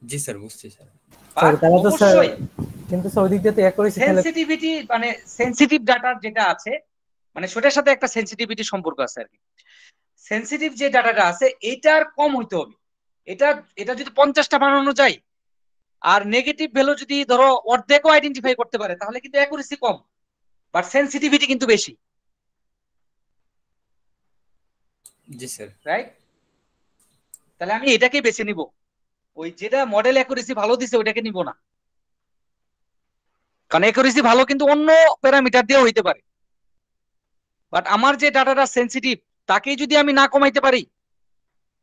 জি স্যার, বুঝছি স্যার। স্যার আর তাহলে তো স্যার, অবশ্যই কিন্তু স্যার ওদিক দিয়ে তো অ্যাকুরেসি তাহলে সেন্সিটিভিটি মানে সেন্সিটিভ ডাটার যেটা আছে, মানে সেটার সাথে একটা সেন্সিটিভিটি সম্পর্ক আছে আর কি। সেন্সিটিভ যে ডাটাটা আছে এটার কম হইতে হবে। এটা এটা যদি 50টা বানানো যায়, আর নেগেটিভ ভ্যালু যদি ধরো অর্ধেকও আইডেন্টিফাই করতে পারে, তাহলে কিন্তু অ্যাকুরেসি কম, বাট সেন্সিটিভিটি কিন্তু বেশি, জি স্যার। রাইট? তাহলে আমি এটাকেই বেছে নিব ওই যেটা মডেল অ্যাকুরেসি ভালো দিছে ওইটাকে নিব না, কারণ অ্যাকুরেসি ভালো কিন্তু অন্য প্যারামিটার দিয়েও হইতে পারে। বাট আমার যে ডাটাটা সেন্সিটিভ তাকেই যদি আমি না কমাইতে পারি,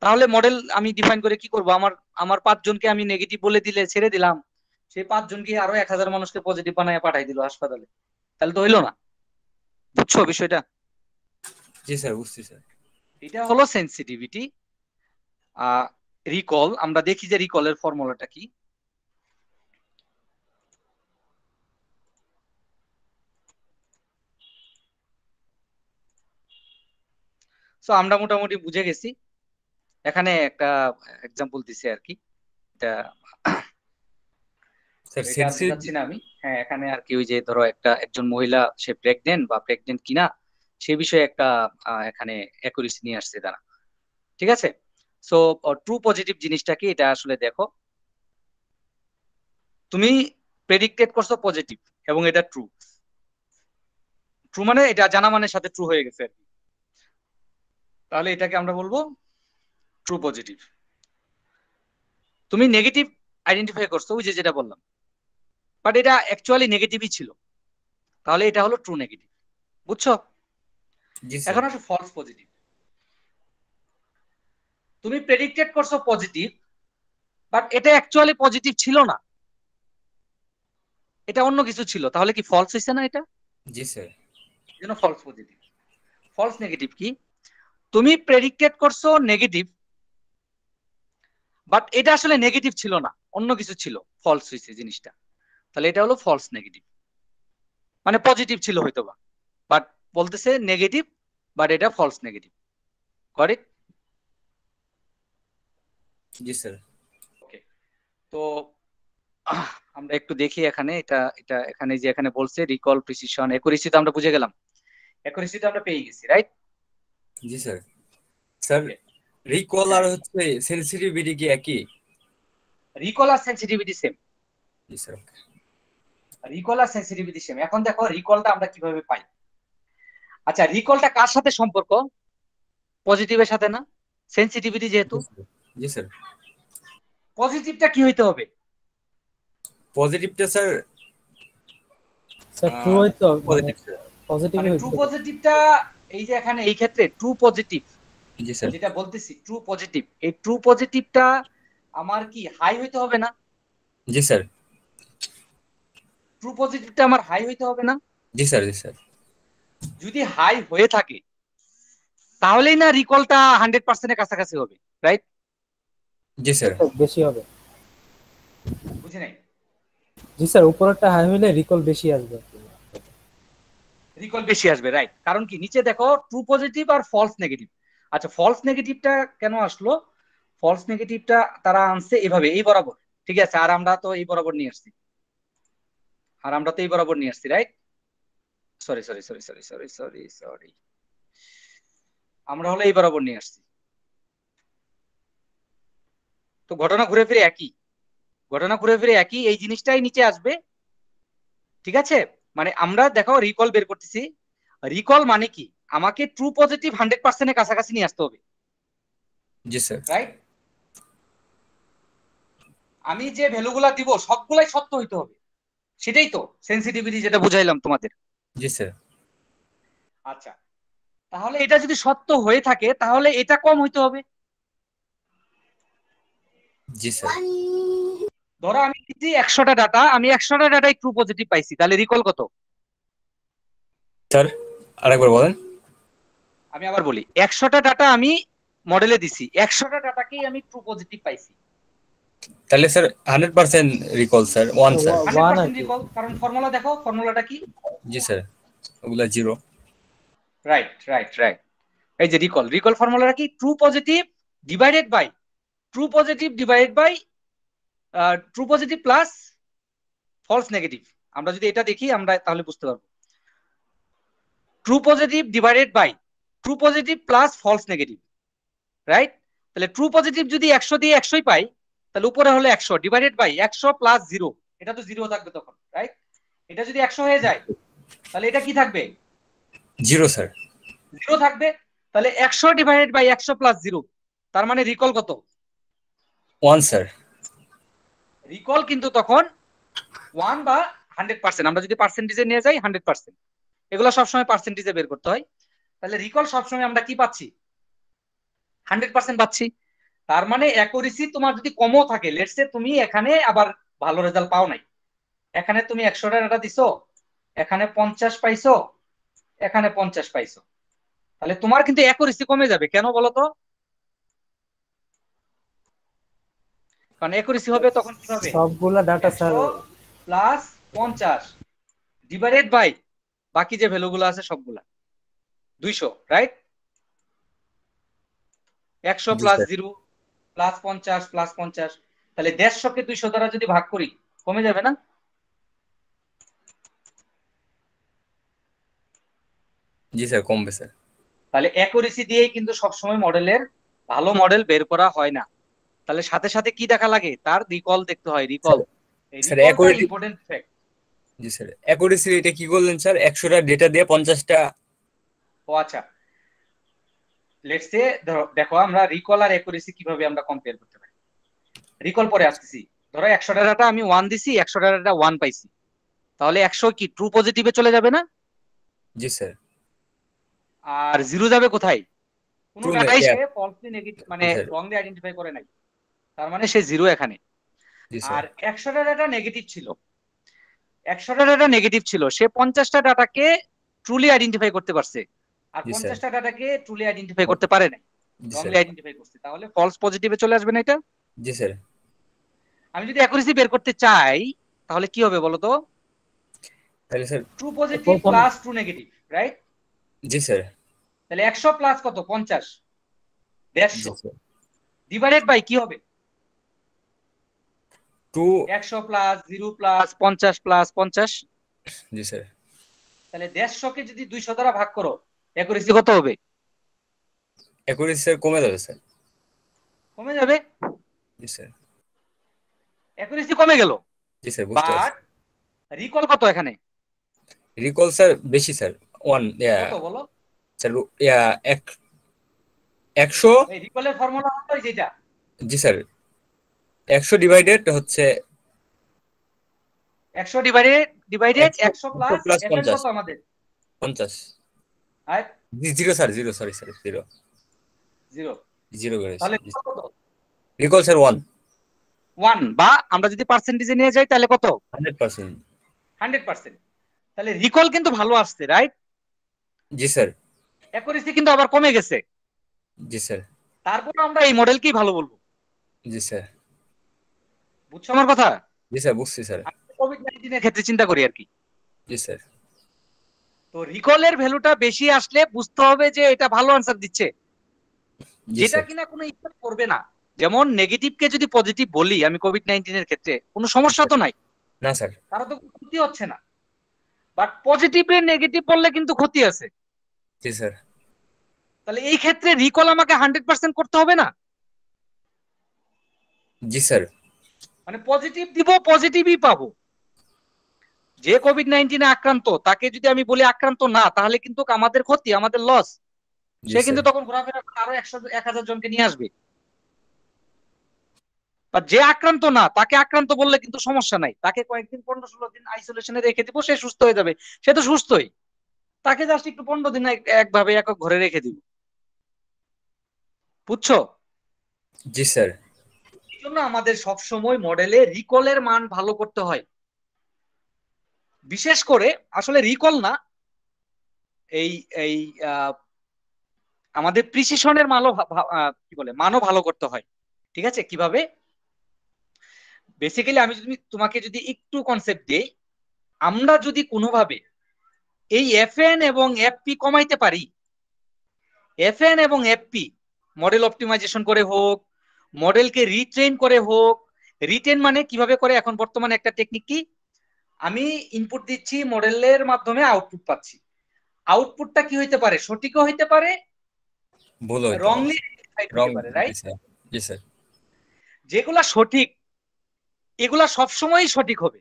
তাহলে মডেল আমি ডিফাইন করে কি করব? আমার আমার 5 জনকে আমি নেগেটিভ বলে দিলে ছেড়ে দিলাম, সেই 5 জনকে আরো 1000 মানুষকে পজিটিভ বানায় পাঠাই দিল হাসপাতালে, তাহলে তো হইলো না। বুঝছো বিষয়টা? জি স্যার, বুঝছি স্যার। এটা হলো সেন্সিটিভিটি। রিকল, আমরা দেখি যে রিকলের ফর্মুলাটা কি। সো আমরা মোটামুটি বুঝে গেছি। এখানে একটা এক্সাম্পল দিছি আর কি, এটা স্যার এটা আর বুঝাচ্ছি সেন্সিটিভ। না আমি। হ্যাঁ, এখানে আর কি ওই যে ধরো একজন মহিলা সে প্রেগনেন্ট বা প্রেগনেন্ট কিনা সে বিষয়ে একটা এখানে অ্যাকুরেসি নিয়ে আসছে তারা। ঠিক আছে? সো ট্রু পজিটিভ জিনিসটা কি এটা আসলে দেখো, তুমি প্রেডিক্টেড করছো পজিটিভ এবং এটা ট্রু। ট্রু মানে এটা জানা মানের সাথে ট্রু হয়ে গেছে আর কি, তাহলে এটাকে আমরা বলবো ট্রু পজিটিভ। তুমি নেগেটিভ আইডেন্টিফাই করছো ওই যে যেটা বললাম, বাট এটা অ্যাকচুয়ালি নেগেটিভই ছিল, তাহলে এটা হলো ট্রু নেগেটিভ। বুঝছো? জি স্যার। এখন আসো ফলস পজিটিভ। তুমি প্রেডিক্টেড করছো পজিটিভ, বাট এটা অ্যাকচুয়ালি পজিটিভ ছিল না, এটা অন্য কিছু ছিল, তাহলে কি ফলস হয়েছে না? এটা জি স্যার। যেন ফলস পজিটিভ। ফলস নেগেটিভ কি? তুমি প্রেডিক্টেড করছো নেগেটিভ, বাট এটা আসলে নেগেটিভ ছিল না, অন্য কিছু ছিল, ফলস হয়েছে জিনিসটা, তাহলে এটা হলো ফলস নেগেটিভ। মানে পজিটিভ ছিল হয়তোবা, বাট বলতেছে নেগেটিভ, বাট এটা ফলস নেগেটিভ। Got it? জি স্যার। ওকে। তো আমরা একটু দেখি এখানে, এটা এটা এখানে যে এখানে বলছে রিকল, প্রিসিশন, একুরেসি তো আমরা বুঝে গেলাম, একুরেসি তো আমরা পেয়ে গেছি, রাইট? জি স্যার। স্যার রিকল আর হচ্ছে সেন্সিটিভিটি কি একই? রিকল আর সেন্সিটিভিটি সেম। জি স্যার। রিকল আর সেন্সিটিভিটি সেম। এখন দেখো রিকলটা আমরা কিভাবে পাই। আচ্ছা, রিকলটা কার সাথে সম্পর্ক? পজিটিভের সাথে না? সেন্সিটিভিটি যেহেতু। জি স্যার। পজিটিভটা কি হইতে হবে? পজিটিভটা স্যার স্যার ট্রু হইতো, মানে পজিটিভ স্যার। পজিটিভই মানে ট্রু হইতো। পজিটিভটা, এই যে এখানে এই ক্ষেত্রে ট্রু পজিটিভ জি স্যার। যেটা বলতেছি, ট্রু পজিটিভ, এই ট্রু পজিটিভটা আমার কি হাই হইতে হবে না? জি স্যার। ট্রু পজিটিভটা আমার হাই হইতে হবে না? জি স্যার। জি স্যার। যদি হাই হয়ে থাকে তাহলেই না রিকলটা 100%-এর কাছাকাছি হবে, রাইট? জি স্যার। বেশি হবে। বুঝি নাই। জি স্যার, উপরেরটা হাই হইলে রিকল বেশি আসবে। রিকল বেশি আসবে, রাইট? কারণ কি নিচে দেখো ট্রু পজিটিভ আর ফলস নেগেটিভ। আচ্ছা, ফলস নেগেটিভটা কেন আসলো? ফলস নেগেটিভটা তারা আনছে এভাবে, এই বরাবর, ঠিক আছে, আর আমরা তো এই বরাবর নিয়ে আসছি, right? Sorry sorry sorry sorry sorry sorry sorry, আমরা হলো এই বরাবর নিয়ে আসছি। তো ঘটনা ঘুরে ফিরে একই, এই জিনিসটাই নিচে আসবে। ঠিক আছে? মানে আমরা দেখো রিকল বের করতেছি, রিকল মানে কি আমাকে ট্রু পজিটিভ 100%-এর কাছাকাছি নিয়ে আসতে হবে, জি স্যার। রাইট? আমি যে ভ্যালুগুলা দিব সবগুলাই সত্য হইতে হবে, সেটাই তো সেন্সিটিভিটি যেটা বুঝাইলাম তোমাদের। জি স্যার। আচ্ছা, তাহলে এটা যদি সত্য হয়ে থাকে তাহলে এটা কম হইতে হবে। জি স্যার। ধরো আমি দিচ্ছি 100টা ডাটা, আমি 100টা ডাটাই ট্রু পজিটিভ পাইছি, তাহলে রিকল কত? স্যার আরেকবার বলেন। আমি আবার বলি, 100টা ডাটা আমি মডেলে দিছি, 100টা ডাটাকেই আমি ট্রু পজিটিভ পাইছি, তাহলে sir 100% recall sir, 1 sir. 100% recall. কারণ ফর্মুলা দেখো, ফর্মুলাটা কি? জি স্যার, ওগুলা 0। Right right right. এই যে রিকল ফর্মুলাটা কি? True positive divided by true positive plus false negative. আমরা যদি এটা দেখি আমরা তাহলে বুঝতে পারবো। True positive divided by true positive plus false negative, right? তাহলে ট্রু পজিটিভ যদি 100 দিয়ে 100ই পাই, তাহলে উপরে হলো 100 ডিভাইডেড বাই 100 প্লাস 0, এটা তো 0 থাকবে তখন, রাইট? এটা যদি 100 হয়ে যায় তাহলে এটা কি থাকবে? 0 স্যার। 0 থাকবে। তাহলে 100 ডিভাইডেড বাই 100 প্লাস 0, তার মানে রিকল কত? 1 স্যার। রিকল কিন্তু তখন 1 বা 100%, আমরা যদি পার্সেন্টেজে নিয়ে যাই 100%, এগুলো সবসময় পার্সেন্টেজে বের করতে হয়। তাহলে রিকল সবসময় আমরা কি পাচ্ছি? 100% পাচ্ছি। তার মানে অ্যাকুরেসি তোমার যদি কমও থাকে, লেটস সে তুমি এখানে আবার ভালো রেজাল্ট পাও নাই, এখানে তুমি 100টা ডাটা দিছো, এখানে 50 পাইছো, এখানে 50 পাইছো, তাহলে তোমার কিন্তু অ্যাকুরেসি কমে যাবে। কেন বলো তো? কারণ অ্যাকুরেসি হবে তখন কি হবে? সবগুলা ডাটা স্যার 100 + 50 ডিভাইডেড বাই বাকি যে ভ্যালুগুলো আছে সবগুলা, 200, রাইট? 100 জি + স্যার 0 + 50 + 50, তাহলে 150 কে 200 দ্বারা যদি ভাগ করি কমে যাবে না? জি স্যার কমবে স্যার। তাহলে অ্যাকুরেসি দিয়েই কিন্তু সবসময় মডেলের ভালো মডেল বের করা হয় না। তাহলে সাথে সাথে কি দেখা লাগে? তার রিকল দেখতে হয়, রিকল। স্যার এই স্যার রিকলটা অ্যাকুরেসি, ইম্পর্টেন্ট ফ্যাক্ট। জি স্যার অ্যাকুরেসি এটা কি করলেন স্যার? 100টা ডেটা দিয়ে 50টা। ও আচ্ছা, লেটস সে দেখো আমরা রিকল আর অ্যাকুরেসি কিভাবে আমরা কম্পেয়ার করতে পারি। রিকল পরে আসতেছি। ধরো 100টা ডাটা আমি 1 দিছি, 100টা ডাটা 1 পাইছি, তাহলে 100 কি ট্রু পজিটিভে চলে যাবে না? জি স্যার। আর 0 যাবে কোথায়? কোনো ট্রু ডাটাই সে ফলসলি নেগেটিভ মানে জি স্যার। রংলি আইডেন্টিফাই করে নাই, তার মানে সে 0 এখানে। জি স্যার। আর 100টা ডাটা নেগেটিভ ছিল, 100টা ডাটা নেগেটিভ ছিল, সে 50টা ডাটাকে ট্রুলি আইডেন্টিফাই করতে পারছে, আর জি স্যার। 50টা ডাটাকে ট্রুলি আইডেন্টিফাই করতে পারে নাই, জি স্যার। রংলি আইডেন্টিফাই করছে, তাহলে ফলস পজিটিভে চলে আসবে না এটা? জি স্যার। আমি যদি অ্যাকুরেসি বের করতে চাই তাহলে কি হবে বলো তো? তাহলে স্যার ট্রু পজিটিভ প্রথম প্লাস ট্রু নেগেটিভ, রাইট? জি স্যার। তাহলে 100 প্লাস কত? 50, জি 150 স্যার। ডিভাইডেড বাই কি হবে? টু 100 প্লাস 0 প্লাস 50 প্লাস 50, জি স্যার। তাহলে 150 কে যদি 200 দ্বারা ভাগ করো অ্যাকুরেসি কত হবে? অ্যাকুরেসি স্যার কমে যাবে স্যার। কমে যাবে। জি স্যার। অ্যাকুরেসি কমে গেল, জি স্যার বুঝতে পারছি। বাট রিকল কত এখানে? রিকল স্যার বেশি স্যার। ওয়ান কত বলো? স্যার এক 100। এই রিকলের ফর্মুলা হলো যেটা, জি স্যার 100 ডিভাইডেড হচ্ছে 100 divided divided 100 100 plus plus FN 50। কত আমাদের? 50। আর zero sir, zero, sorry sir, zero. 0, zero করেছি। তাহলে রিকল কত? Recall sir 1। 1, বা আমরা যদি পার্সেন্টেজে নিয়ে যাই তাহলে কত? 100%। 100%। তাহলে রিকল কিন্তু ভালো আসছে, রাইট? জি স্যার। অ্যাকুরেসি কিন্তু আবার কমে গেছে, জি স্যার। তারপর আমরা এই মডেলকেই ভালো বলবো। জি স্যার। বুঝছো আমার কথা? জি স্যার বুঝছি স্যার। আমি কোভিড-19 এর ক্ষেত্রে চিন্তা করি আর কি। জি স্যার। তো রিকলের ভ্যালুটা বেশি আসলে বুঝতে হবে যে এটা ভালো আনসার দিচ্ছে, জি যেটা স্যার। কিনা কোনো ইফেক্ট করবে না। যেমন নেগেটিভকে যদি পজিটিভ বলি আমি কোভিড-19 এর ক্ষেত্রে, কোনো জি সমস্যা স্যার। তো নাই, না স্যার। কারো তো কোনো ক্ষতি হচ্ছে না। বাট পজিটিভে নেগেটিভ বললে কিন্তু ক্ষতি আছে। জি স্যার। তাহলে এই ক্ষেত্রে রিকল আমাকে 100% করতে হবে না? জি স্যার। মানে পজিটিভ দিব, পজিটিভই পাবো। যে কোভিড-19 আক্রান্ত তাকে যদি আমি বলি আক্রান্ত না, তাহলে কিন্তু আমাদের ক্ষতি, আমাদের লস। জি সে কিন্তু স্যার। তখন ঘোরাফেরা করে আরো 100 1000 জনকে নিয়ে আসবে। বা যে আক্রান্ত না তাকে আক্রান্ত বললে কিন্তু সমস্যা নাই, তাকে কয়েকদিন 15-16 দিন আইসোলেশনে রেখে দিব, সে সুস্থ হয়ে যাবে, সে তো সুস্থই। তাকে জাস্ট একটু 15 দিন একভাবে একক ঘরে রেখে দিব। বুঝছো? জি স্যার। এই জন্য আমাদের সবসময় মডেলে রিকলের মান ভালো করতে হয়। বিশেষ করে আসলে রিকল না, এই এই আমাদের প্রিসিশনের কি বলে মানও ভালো করতে হয়। ঠিক আছে, কিভাবে? বেসিক্যালি আমি যদি তোমাকে যদি একটু কনসেপ্ট দিই, আমরা যদি কোনোভাবে এই এফএন এবং এফপি কমাইতে পারি, এফএন এবং এফপি মডেল অপটিমাইজেশন করে হোক, মডেলকে রিট্রেন করে হোক। রিটেন মানে কিভাবে করে, এখন বর্তমানে একটা টেকনিক কি, আমি ইনপুট দিচ্ছি, মডেলের মাধ্যমে আউটপুট পাচ্ছি। আউটপুটটা কি হইতে পারে? সঠিকও হইতে পারে, ভুল হইতে পারে। রংলি রং। হইতে পারে, জি রাইট? স্যার। জি স্যার। যেগুলা সঠিক এগুলা সবসময় সঠিক হবে,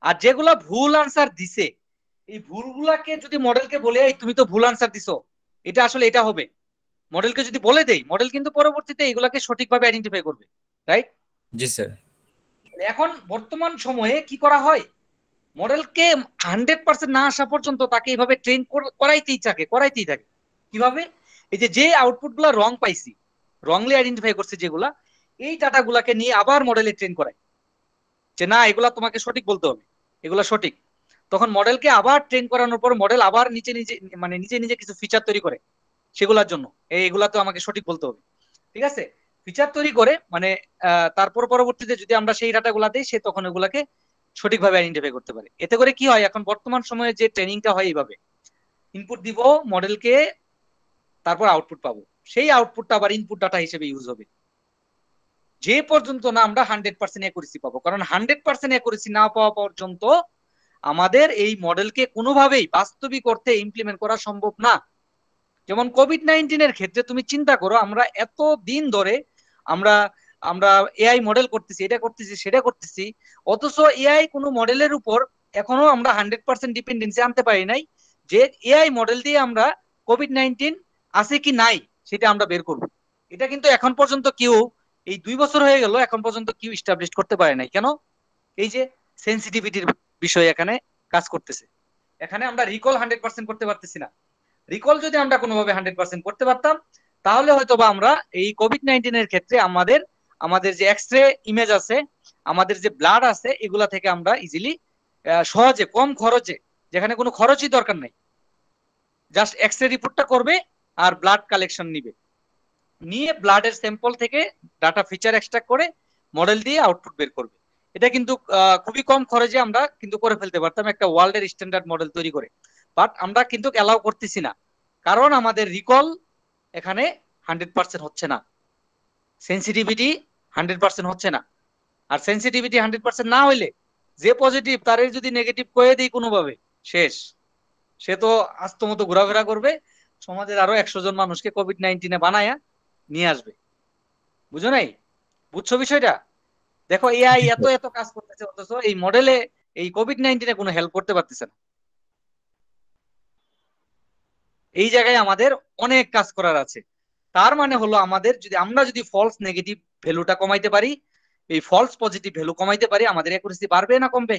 আর যেগুলা ভুল আনসার দিছে এই ভুলগুলাকে যদি মডেলকে বলে এই তুমি তো ভুল আনসার দিছো, এটা আসলে এটা হবে, মডেলকে যদি বলে দেই, মডেল কিন্তু পরবর্তীতে এগুলাকে সঠিকভাবে আইডেন্টিফাই করবে, রাইট? জি স্যার। এখন বর্তমান সময়ে কি করা হয়, মডেলকে 100% না আসা পর্যন্ত তাকে এইভাবে ট্রেন করাইতেই থাকে। কিভাবে? এই যে আউটপুট গুলা রং পাইছি, রংলি আইডেন্টিফাই করছে যেগুলা, এই ডাটা গুলাকে নিয়ে আবার মডেলে ট্রেন করায় যে না এগুলা তোমাকে সঠিক বলতে হবে, এগুলা সঠিক। তখন মডেলকে আবার ট্রেন করানোর পর মডেল আবার নিজে নিজে কিছু ফিচার তৈরি করে সেগুলোর জন্য, এগুলা তো আমাকে সঠিক বলতে হবে, ঠিক আছে। ফিচার তৈরি করে মানে তারপর পরবর্তীতে যদি আমরা সেই ডাটাগুলা দিই, সে তখন ওগুলাকে সঠিকভাবে আইডেন্টিফাই করতে পারে। এতে করে কি হয়, এখন বর্তমান সময়ে যে ট্রেনিংটা হয় এইভাবে, ইনপুট দিব মডেলকে, তারপর আউটপুট পাবো, সেই আউটপুটটা আবার ইনপুট ডাটা হিসেবে ইউজ হবে, যে পর্যন্ত না আমরা 100% অ্যাকুরেসি পাবো। কারণ 100% অ্যাকুরেসি না পাওয়া পর্যন্ত আমাদের এই মডেলকে কোনোভাবেই বাস্তবিক অর্থে ইমপ্লিমেন্ট করা সম্ভব না। যেমন কোভিড-19 ক্ষেত্রে তুমি চিন্তা করো, আমরা এত দিন ধরে আমরা আমরা এআই মডেল করতেছি, এটা করতেছি সেটা করতেছি, অথচ এআই কোনো মডেলের উপর এখনো আমরা 100% ডিপেন্ডেন্সি আনতে পারি নাই যে এআই মডেল দিয়ে আমরা কোভিড-19 আছে কি নাই সেটা আমরা বের করব। এটা কিন্তু এখন পর্যন্ত কেউ, এই 2 বছর হয়ে গেল, এখন পর্যন্ত কেউ ইস্টাবলিশ করতে পারে নাই। কেন? এই যে সেন্সিটিভিটির বিষয় এখানে কাজ করতেছে। এখানে আমরা রিকল 100% করতে পারতেছি না। রিকল যদি আমরা কোনোভাবে 100% করতে পারতাম, তাহলে হয়তো বা আমরা এই কোভিড-19 ক্ষেত্রে আমাদের যে এক্সরে ইমেজ আছে, আমাদের যে ব্লাড আছে, এগুলা থেকে আমরা ইজিলি সহজে কম খরচে, যেখানে কোনো খরচই দরকার নাই, জাস্ট এক্সরে রিপোর্টটা করবে আর ব্লাড কালেকশন নিয়ে ব্লাডের স্যাম্পল থেকে ডাটা ফিচার এক্সট্রাক্ট করে মডেল দিয়ে আউটপুট বের করবে। এটা কিন্তু খুবই কম খরচে আমরা কিন্তু করে ফেলতে পারতাম একটা ওয়ার্ল্ডের স্ট্যান্ডার্ড মডেল তৈরি করে। বাট আমরা কিন্তু অ্যালাউ করতেছি না, কারণ আমাদের রিকল এখানে 100% হচ্ছে না, সেন্সিটিভিটি 100% হচ্ছে না। আর সেন্সিটিভিটি 100% না হইলে যে পজিটিভ তারে যদি নেগেটিভ করে দিই কোনোভাবে, শেষ। সে তো আস্ত মতো ঘোরাফেরা করবে, সমাজের আরো 100 জন মানুষকে কোভিড-19 বানায়া নিয়ে আসবে। বুঝো নাই? বুঝছো বিষয়টা? দেখো এআই এত এত কাজ করতেছে, অথচ এই মডেলে এই কোভিড-19 কোনো হেল্প করতে পারতেছে না। এই জায়গায় আমাদের অনেক কাজ করার আছে। তার মানে হলো আমাদের আমরা যদি ফলস নেগেটিভ ভ্যালুটা কমাইতে পারি, এই ফলস পজিটিভ ভ্যালু কমাইতে পারি, আমাদের অ্যাকুরেসি বাড়বে না কমবে?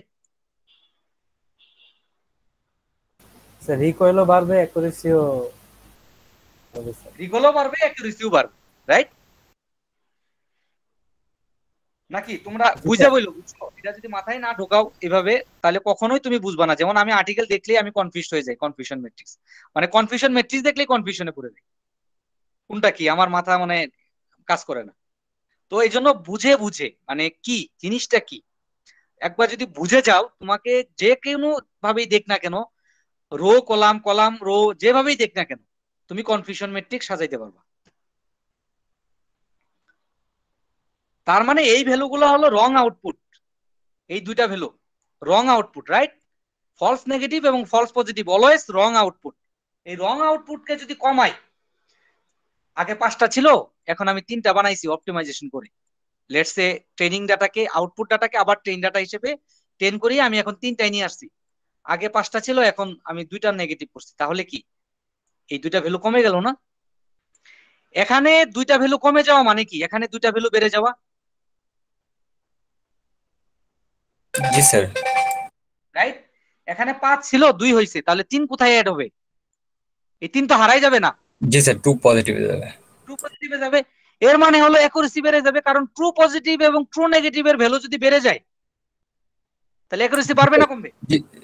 স্যার রিকয়েলও বাড়বে, অ্যাকুরেসিও হবে স্যার। রিকলও বাড়বে, অ্যাকুরেসিও বাড়বে, রাইট? নাকি তোমরা বুঝা বইলো? বুঝছো? এটা যদি মাথায় না ঢোকাও এভাবে, তাহলে কখনোই তুমি বুঝবা না। যেমন আমি আর্টিকেল দেখলেই আমি কনফিউজ হয়ে যাই, কনফিউশন ম্যাট্রিক্স, মানে কনফিউশন ম্যাট্রিক্স দেখলেই কনফিউশনে পড়ে যাই, কোনটা কি আমার মাথা মানে কাজ করে না। তো এই জন্য বুঝে বুঝে মানে কি জিনিসটা কি, একবার যদি বুঝে যাও, তোমাকে যে কোনো ভাবেই দেখ না কেন, রো কলাম কলাম রো যেভাবেই দেখ না কেন, তুমি কনফিউশন ম্যাট্রিক্স সাজাইতে পারবা। তার মানে এই ভ্যালুগুলো হলো রং আউটপুট, এই দুইটা ভ্যালু রং আউটপুট, রাইট? ফলস নেগেটিভ এবং ফলস পজিটিভ অলওয়েজ রং আউটপুট। এই রং আউটপুটকে যদি কমাই, আগে 5টা ছিল, এখন আমি 3টা বানাইছি অপটিমাইজেশন করে। লেটস সে ট্রেনিং ডাটাকে, আউটপুট ডাটাকে আবার ট্রেন ডাটা হিসেবে ট্রেন করি, আমি এখন 3টায় নিয়ে আসছি। আগে 5টা ছিল, এখন আমি 2টা নেগেটিভ করছি। তাহলে কি এই 2টা ভ্যালু কমে গেল না? এখানে 2টা ভ্যালু কমে যাওয়া মানে কি এখানে 2টা ভ্যালু বেড়ে যাওয়া, জি স্যার। রাইট? এখানে 5 ছিল 2 হয়েছে, তাহলে 3 কোথায় অ্যাড হবে? এই 3 তো হারাই যাবে না, জি স্যার, টু পজিটিভ যাবে। ট্রু পজিটিভে যাবে। এর মানে হলো অ্যাকুরেসি বেড়ে যাবে, কারণ ট্রু পজিটিভ এবং ট্রু নেগেটিভের ভ্যালু যদি বেড়ে যায়, তাহলে অ্যাকুরেসি বাড়বে না কমবে?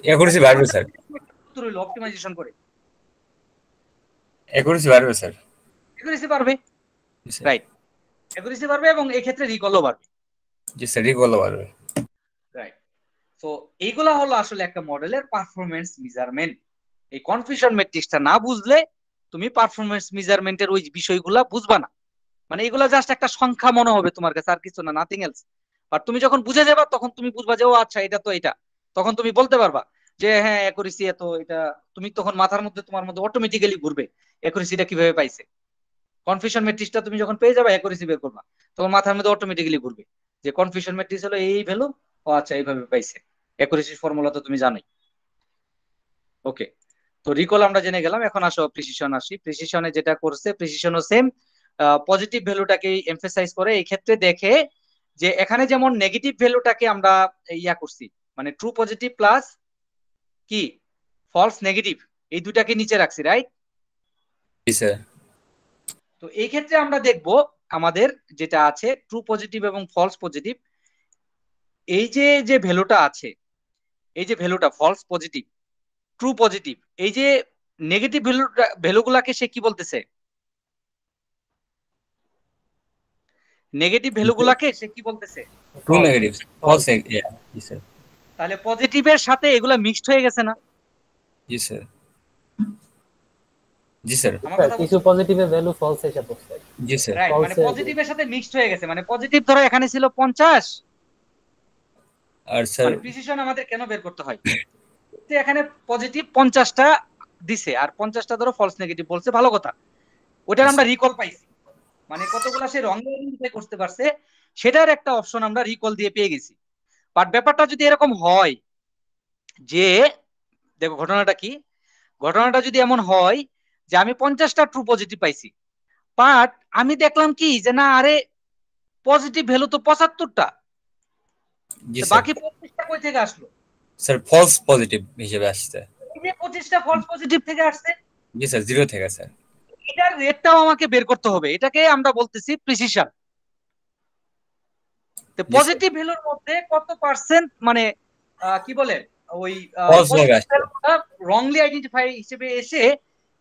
অ্যাকুরেসি বাড়বে স্যার, অপটিমাইজেশন করে অ্যাকুরেসি বাড়বে স্যার। অ্যাকুরেসি বাড়বে, জি স্যার। রাইট? অ্যাকুরেসি বাড়বে এবং এই ক্ষেত্রে রিকলও বাড়বে, জি স্যার, রিকলও বাড়বে। রাইট? তো এইগুলা হলো আসলে একটা মডেলের পারফরমেন্স মেজারমেন্ট। এই কনফিউশন ম্যাট্রিক্সটা না বুঝলে তুমি পারফরমেন্স মেজারমেন্টের ওই বিষয়গুলা বুঝবা না। মানে এগুলা জাস্ট একটা সংখ্যা মনে হবে তোমার কাছে, আর কিছু না, নাথিং এলস। আর তুমি যখন বুঝে যাবা, তখন তুমি বুঝবা যে ও আচ্ছা এটা তো এটা, তখন তুমি বলতে পারবা যে হ্যাঁ অ্যাকুরেসি এত, এটা তুমি তখন মাথার মধ্যে তোমার মধ্যে অটোমেটিক্যালি ঘুরবে অ্যাকুরেসিটা কিভাবে পাইছে। কনফিউশন ম্যাট্রিক্সটা তুমি যখন পেয়ে যাবে, অ্যাকুরেসি বের করবা, তখন মাথার মধ্যে অটোমেটিক্যালি ঘুরবে যে কনফিউশন ম্যাট্রিক্স হলো এই ভ্যালু, ও আচ্ছা এইভাবে পাইছে। অ্যাকুরেসির ফর্মুলা তো তুমি জানোই। ওকে, তো রিকল আমরা জেনে গেলাম, এখন আসো প্রিসিশন আসি। প্রিসিশনে যেটা করছে, প্রিসিশনও সেম, পজিটিভ ভ্যালুটাকে এমফেসাইজ করে এই ক্ষেত্রে দেখে যে এখানে যেমন নেগেটিভ ভ্যালুটাকে আমরা ইয়া করছি, মানে ট্রু পজিটিভ প্লাস কি ফলস নেগেটিভ, এই দুটাকে নিচে রাখছি, রাইট? জি স্যার। তো এই ক্ষেত্রে আমরা দেখব আমাদের যেটা আছে ট্রু পজিটিভ এবং ফলস পজিটিভ, এই যে যে ভ্যালুটা আছে, এই যে ভ্যালুটা ফলস পজিটিভ ট্রু পজিটিভ, এই যে নেগেটিভ ভ্যালুগুলাকে সে কি বলতেছে, নেগেটিভ ভ্যালুগুলাকে সে কি বলতেছে? True negative, false negative. জি স্যার। তাহলে পজিটিভের সাথে এগুলা মিক্সড হয়ে গেছে না? জি স্যার। জি স্যার। আমার কথা কিছু বুঝছো? পজিটিভের ভ্যালু ফলস এসে পড়ছে। জি স্যার। রাইট, মানে False পজিটিভের সাথে মিক্সড হয়ে গেছে, মানে পজিটিভ ধরো এখানে ছিল 50, আর স্যার মানে প্রিসিশন আমাদের কেন বের করতে হয়, তো এখানে পজিটিভ 50টা দিছে আর 50টা ধরো ফলস নেগেটিভ বলছে, ভালো কথা, ওটার আমরা রিকল পাইছি, মানে কতগুলা সে রং আইডেন্টিফাই করতে পারছে সেটার একটা অপশন আমরা রিকল দিয়ে পেয়ে গেছি। বাট ব্যাপারটা যদি এরকম হয় যে, দেখো ঘটনাটা কি, ঘটনাটা যদি এমন হয় যে আমি 50টা ট্রু পজিটিভ পাইছি, বাট আমি দেখলাম কি যে না, আরে পজিটিভ ভ্যালু তো 75টা, জি তো স্যার। বাকি 25টা কই থেকে আসলো? স্যার ফলস পজিটিভ হিসেবে আসছে। এই যে 25টা ফলস পজিটিভ থেকে আসছে, জি স্যার, জিরো থেকে স্যার। এটার রেটটাও আমাকে বের করতে হবে, এটাকে আমরা বলতেছি প্রিসিশন। তো জি স্যার। পজিটিভ ভ্যালুর মধ্যে কত পার্সেন্ট মানে কি বলে ওই ফলস ভাবে পজিটিভ আসছে। ভ্যালুটা রংলি আইডেন্টিফাই হিসেবে এসে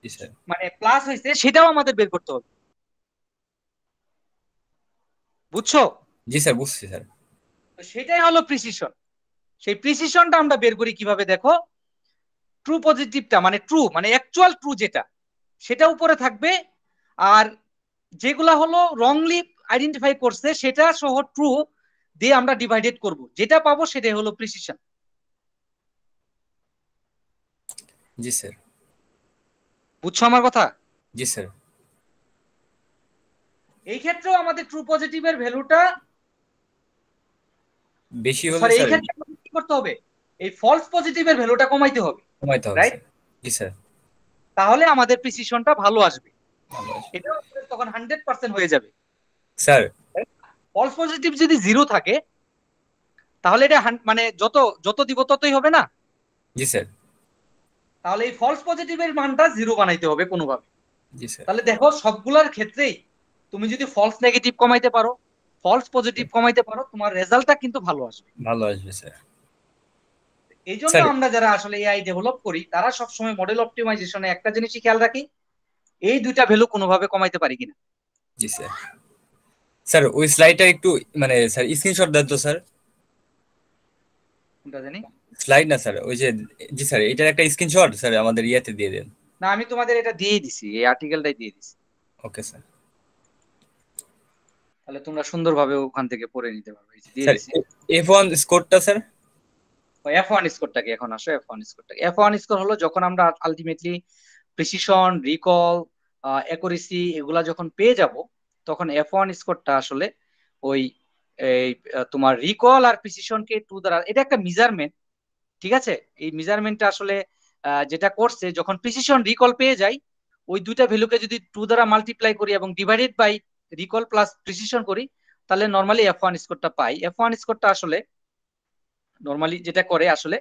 জি স্যার। মানে প্লাস হয়েছে, সেটাও আমাদের বের করতে হবে, বুঝছো? জি স্যার, বুঝছি স্যার। তো সেটাই হলো প্রিসিশন। সেই প্রিসিশনটা আমরা বের করি কিভাবে, দেখো ট্রু পজিটিভটা মানে ট্রু মানে অ্যাকচুয়াল ট্রু যেটা, সেটা উপরে থাকবে, আর যেগুলা হলো রংলি আইডেন্টিফাই করছে সেটা সহ ট্রু দিয়ে আমরা ডিভাইডেড করব, যেটা পাবো সেটাই হলো প্রিসিশন। জি স্যার। বুঝছো আমার কথা? জি স্যার। এই ক্ষেত্রেও আমাদের ট্রু পজিটিভের ভ্যালুটা, বেশি হলে সরি, এই স্যার ক্ষেত্রে আমাদের কি করতে হবে, এই ফলস পজিটিভের ভ্যালুটা কমাইতে হবে, কমাইতে হবে রাইট? স্যার। জি স্যার। তাহলে আমাদের প্রিসিশনটা ভালো আসবে, ভালো আছে। এটা তখন 100% হয়ে যাবে। স্যার। ফলস পজিটিভ যদি 0 থাকে তাহলে এটা মানে যত যত দিব ততই হবে না, জি স্যার। তাহলে এই ফলস পজিটিভের মানটা 0 বানাইতে হবে কোনোভাবে। জি স্যার। তাহলে দেখো সবগুলোর ক্ষেত্রেই তুমি যদি ফলস নেগেটিভ কমাইতে পারো, ফলস পজিটিভ কমাইতে পারো, তোমার রেজাল্টটা কিন্তু ভালো আসবে। ভালো আসবে স্যার। এই জন্য স্যার। আমরা যারা আসলে এআই ডেভেলপ করি তারা সবসময় মডেল অপটিমাইজেশনে একটা জিনিসই খেয়াল রাখি, এই দুইটা ভ্যালু কোনোভাবে কমাইতে পারি কিনা। জি স্যার। স্যার ওই স্লাইডটা একটু মানে স্যার স্ক্রিনশট দেন তো স্যার। কোনটা জানি স্লাইড না স্যার, ওই যে, জি স্যার, এটার একটা স্ক্রিনশট স্যার আমাদের ইয়াতে দিয়ে দেন। না, আমি তোমাদের এটা দিয়েই দিছি, এই আর্টিকেলটাই দিয়ে দিছি, ওকে স্যার। তাহলে তোমরা সুন্দরভাবে ওখান থেকে পড়ে নিতে পারবে, এই যে দিয়ে স্যার দিছি। F1 স্কোরটা sir. F1 স্কোরটাকে এখন আসো, F1 স্কোরটাকে, F1 স্কোর হলো যখন আমরা আলটিমেটলি প্রিসিশন, রিকল, অ্যাকুরেসি এগুলা যখন পেয়ে যাব, তখন F1 স্কোরটা আসলে ওই এই তোমার রিকল আর প্রিসিশনকে টু দ্বারা, এটা একটা মেজারমেন্ট, ঠিক আছে? এই মেজারমেন্টটা আসলে যেটা করছে, যখন প্রিসিশন রিকল পেয়ে যাই, ওই দুইটা ভ্যালুকে যদি টু দ্বারা মাল্টিপ্লাই করি এবং divided by recall plus precision করি, তাহলে নর্মালি F1 স্কোরটা পাই। F1 স্কোরটা আসলে নর্মালি যেটা করে আসলে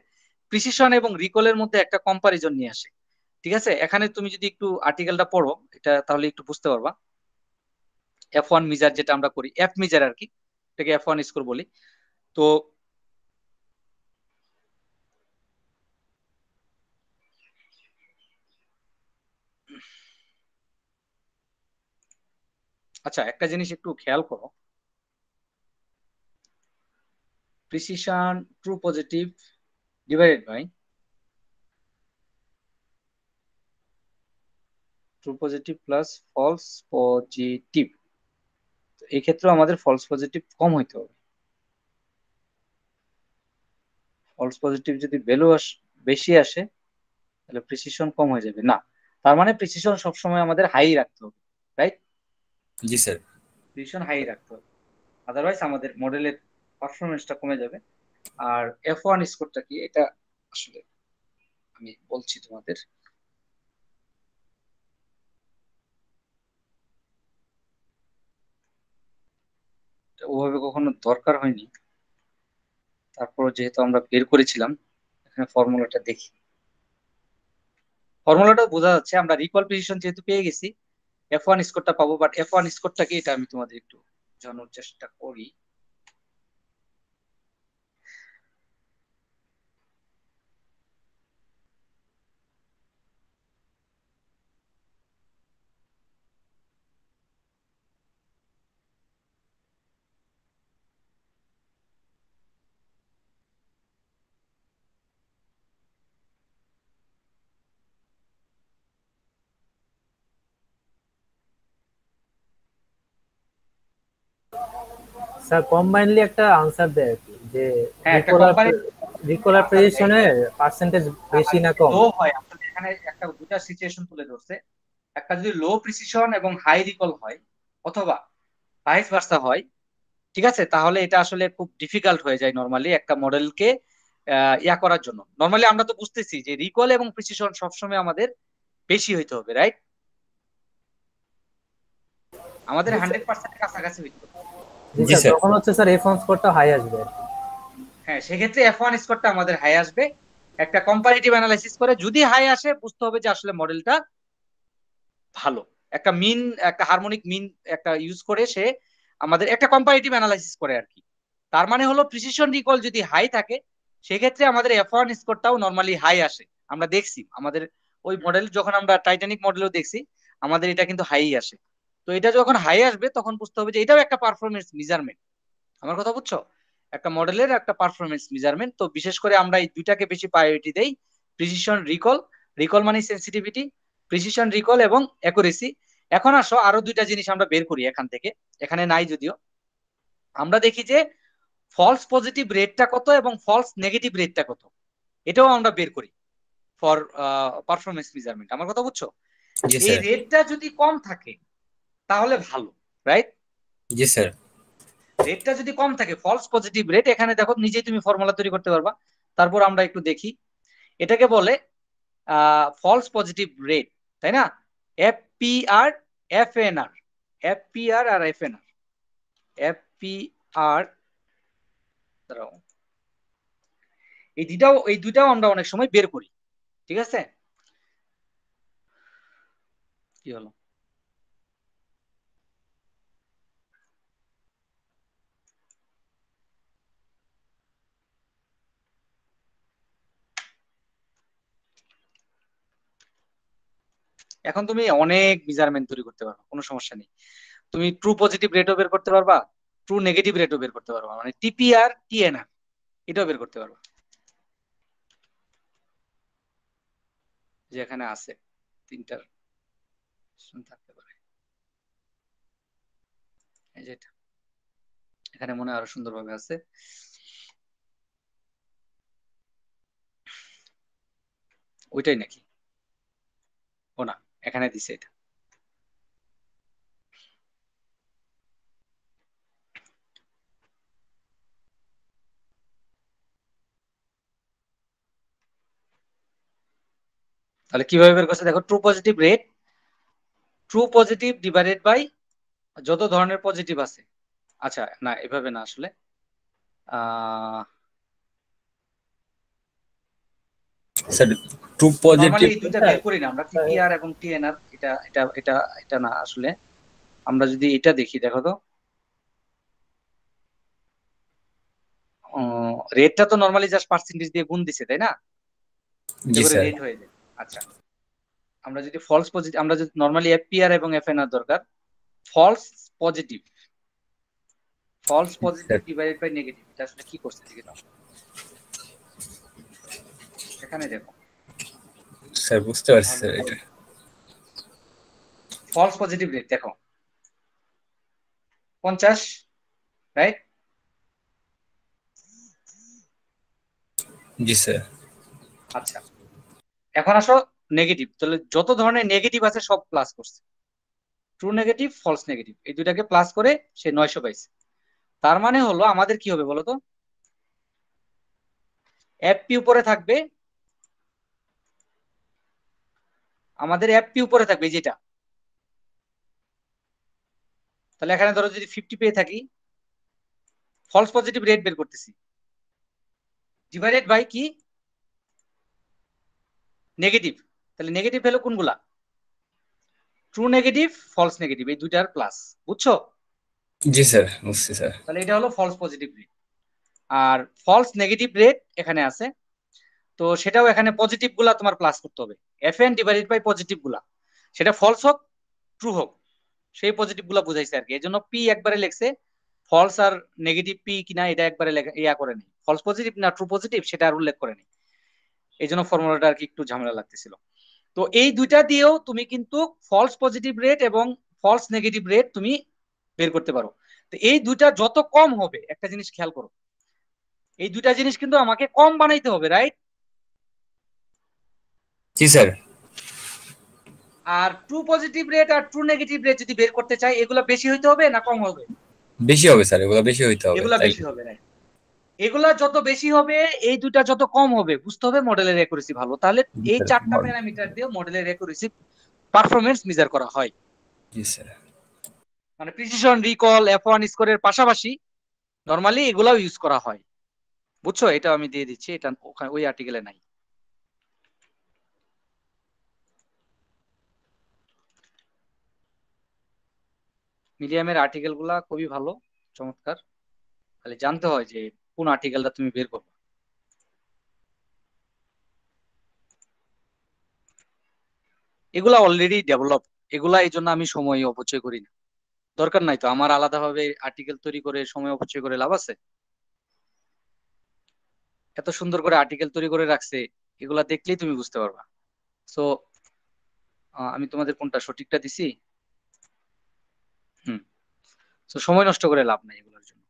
প্রিসিশন এবং রিকলের মধ্যে একটা কম্পারিজন নিয়ে আসে, ঠিক আছে? এখানে তুমি যদি একটু আর্টিকেলটা পড়ো এটা, তাহলে একটু বুঝতে পারবা। F1 মেজার যেটা আমরা করি, এফ মেজার আর কি, এটাকে F1 স্কোর বলি। তো আচ্ছা, একটা জিনিস একটু খেয়াল করো, precision true positive divided by true positive plus false positive, এই ক্ষেত্রে আমাদের ফলস পজিটিভ কম হইতে হবে। ফলস পজিটিভ যদি ভ্যালু বেশি আসে তাহলে প্রিসিশন কম হয়ে যাবে না, তার মানে প্রিসিশন সবসময় আমাদের হাই রাখতে হবে, রাইট? জি স্যার। প্রিসিশন হাই রাখতে হবে, আদারওয়াইজ আমাদের মডেলের পারফরমেন্সটা কমে যাবে। আর F1 স্কোরটা কি এটা আসলে আমি বলছি তোমাদের। ওভাবে কখনো দরকার হয়নি। তারপর যেহেতু আমরা বের করেছিলাম, এখানে ফর্মুলাটা দেখি। ফর্মুলাটাও বোঝা যাচ্ছে, আমরা রিকল প্রিসিশন যেহেতু পেয়ে গেছি, F1 স্কোরটা পাবো। বাট F1 স্কোরটা কি, এটা আমি তোমাদের একটু জানার চেষ্টা করি। স্যার কম্বাইনলি একটা আনসার দেয় আর কি, যে হ্যাঁ, একটা রিকোলার কোম্পানি রিকোলার প্রেসিশনের পার্সেন্টেজ বেশি না কম। লো হয় আসলে। এখানে একটা দুটা সিচুয়েশন তুলে ধরছে। একটা যদি লো প্রিসিশন এবং হাই রিকল হয়, অথবা ভাইস ভার্সা হয়, ঠিক আছে, তাহলে এটা আসলে খুব ডিফিকাল্ট হয়ে যায় নরমালি একটা মডেলকে ইয়া করার জন্য। নরমালি আমরা তো বুঝতেছি যে রিকল এবং প্রিসিশন সবসময় আমাদের বেশি হইতে হবে, রাইট? আমাদের জি স্যার, 100% কাছাকাছি হইতে হবে। জি জি স্যার, স্যার। তখন হচ্ছে স্যার F1 স্কোরটা হাই আসবে আর কি। হ্যাঁ, সেক্ষেত্রে F1 স্কোরটা আমাদের হাই আসবে। একটা কম্পারেটিভ অ্যানালাইসিস করে যদি হাই আসে, বুঝতে হবে যে আসলে মডেলটা ভালো। একটা মিন, একটা হারমোনিক মিন একটা ইউজ করে সে আমাদের একটা কম্পারেটিভ অ্যানালাইসিস করে আর কি। তার মানে হলো প্রিসিশন রিকল যদি হাই থাকে, সেক্ষেত্রে আমাদের F1 স্কোরটাও নরমালি হাই আসে। আমরা দেখছি আমাদের ওই মডেল, যখন আমরা টাইটানিক মডেলও দেখছি, আমাদের এটা কিন্তু হাই আসে। তো এটা যখন হাই আসবে, তখন বুঝতে হবে যে এটাও একটা পারফরমেন্স মেজারমেন্ট। আমার কথা বুঝছো? একটা মডেলের একটা পারফরমেন্স মেজারমেন্ট। তো বিশেষ করে আমরা এই দুইটাকে বেশি প্রায়োরিটি দেই। প্রিসিশন রিকল, রিকল মানে সেন্সিটিভিটি, প্রিসিশন রিকল এবং অ্যাকুরেসি। এখন আসো আরো দুইটা জিনিস আমরা বের করি এখান থেকে, এখানে নাই যদিও। আমরা দেখি যে ফলস পজিটিভ রেটটা কত এবং ফলস নেগেটিভ রেটটা কত, এটাও আমরা বের করি ফর পারফরমেন্স মেজারমেন্ট। আমার কথা বুঝছো? জি এই স্যার। রেটটা যদি কম থাকে তাহলে ভালো, রাইট? জি স্যার। রেটটা যদি কম থাকে, ফলস পজিটিভ রেট, এখানে দেখো নিজেই তুমি ফর্মুলা তৈরি করতে পারবা। তারপর আমরা একটু দেখি, এটাকে বলে ফলস পজিটিভ রেট, তাই না? FPR, FNR, FPR আর FNR। FPR, দাঁড়াও, এই দুটাও আমরা অনেক সময় বের করি, ঠিক আছে? কি হলো? এখন তুমি অনেক মেজারমেন্ট তৈরি করতে পারবে, কোনো সমস্যা নেই। তুমি ট্রু পজিটিভ রেটও বের করতে পারবা, ট্রু নেগেটিভ রেটও বের করতে পারবা, মানে TPR, TNR, এটাও বের করতে পারবা, যে এখানে আছে তিনটার option থাকতে পারে। এই যে এটা, এখানে মনে হয় আরো সুন্দরভাবে আছে। ওইটাই নাকি? ও না, এখানে দিছে এটা। তাহলে কিভাবে বের করছে দেখো, true positive rate, true positive divided by যত ধরনের পজিটিভ আছে। আচ্ছা না, এভাবে না আসলে। আহ স্যার ট্রু নর্মালি পজিটিভ। এই দুইটা স্যার বের করি না আমরা, TPR এবং TNR, এটা এটা এটা এটা না আসলে। আমরা যদি এটা দেখি, দেখো তো, রেটটা তো নর্মালি জাস্ট পার্সেন্টেজ দিয়ে গুণ দিছে, তাই না? এতে জি করে স্যার। রেট হয়ে যায়। আচ্ছা, আমরা যদি ফলস পজিটিভ, আমরা যদি নর্মালি FPR এবং FNR দরকার, false positive, false positive sir. Divided by negative, এটা আসলে কি করছে দেখে নাও। এখানে দেখো, স্যার বুঝতে পারছি স্যার এটা। ফলস পজিটিভ রেট দেখো 50, রাইট? জি স্যার। আচ্ছা, এখন আসো নেগেটিভ। তাহলে যত ধরনের নেগেটিভ আছে সব প্লাস করছে, ট্রু নেগেটিভ, ফলস নেগেটিভ, এই দুইটাকে প্লাস করে সে 900 পাইছে। তার মানে হলো আমাদের কি হবে বলতো, FP উপরে থাকবে, আমাদের FP উপরে থাকবে যেটা। তাহলে এখানে ধরো যদি 50 পেয়ে থাকি, ফলস পজিটিভ রেট বের করতেছি, ডিভাইডেড বাই কি নেগেটিভ। তাহলে নেগেটিভ হলো কোনগুলা, ট্রু নেগেটিভ, ফলস নেগেটিভ, এই দুইটার প্লাস। বুঝছো? জি স্যার, বুঝছি স্যার। তাহলে এটা হলো ফলস পজিটিভ রেট। আর ফলস নেগেটিভ রেট এখানে আছে, তো সেটাও এখানে পজিটিভ গুলা তোমার প্লাস করতে হবে, F N divided by positive গুলা, সেটা ফলস হোক ট্রু হোক, সেই পজিটিভ গুলা বুঝাইছে আর কি। এই জন্য পি একবারে লেখছে, ফলস আর নেগেটিভ পি কিনা এটা একবারে ইয়া করে নেই, ফলস পজিটিভ না ট্রু পজিটিভ সেটা আর উল্লেখ করে নেই। এই জন্য ফর্মুলাটা আর কি একটু ঝামেলা লাগতেছিল। তো এই দুইটা দিয়েও তুমি কিন্তু ফলস পজিটিভ রেট এবং ফলস নেগেটিভ রেট তুমি বের করতে পারো। তো এই দুইটা যত কম হবে, একটা জিনিস খেয়াল করো, এই দুইটা জিনিস কিন্তু আমাকে কম বানাইতে হবে, রাইট? জি স্যার। আর ট্রু পজিটিভ রেট আর ট্রু নেগেটিভ রেট যদি বের করতে চাই, এগুলা বেশি হইতে হবে না কম হবে? বেশি হবে স্যার, এগুলো বেশি হইতে হবে। এগুলা বেশি হবে, রাইট? এগুলা যত বেশি হবে, এই দুইটা যত কম হবে, বুঝতে হবে মডেলের অ্যাকুরেসি ভালো। তাহলে এই চারটা প্যারামিটার দিয়ে মডেলের অ্যাকুরেসি পারফরমেন্স মেজার করা হয়। জি স্যার। মানে প্রিসিশন, রিকল, F1 স্কোরের পাশাপাশি নরমালি এগুলাও ইউজ করা হয়। বুঝছো? এটা আমি দিয়ে দিচ্ছি, এটা ওই আর্টিকেলে নাই। মিডিয়ামের আর্টিকেল গুলা খুবই ভালো, চমৎকার। খালি জানতে হয় যে কোন আর্টিকেলটা তুমি বের করবে। এগুলা অলরেডি ডেভেলপ, এগুলা এই জন্য আমি সময় অপচয় করি না, দরকার নাই তো আমার আলাদাভাবে আর্টিকেল তৈরি করে সময় অপচয় করে লাভ আছে? এত সুন্দর করে আর্টিকেল তৈরি করে রাখছে, এগুলা দেখলেই তুমি বুঝতে পারবা। সো আমি তোমাদের কোনটা সঠিকটা দিছি? হুম। তো সময় নষ্ট করে লাভ নাই এগুলোর জন্য।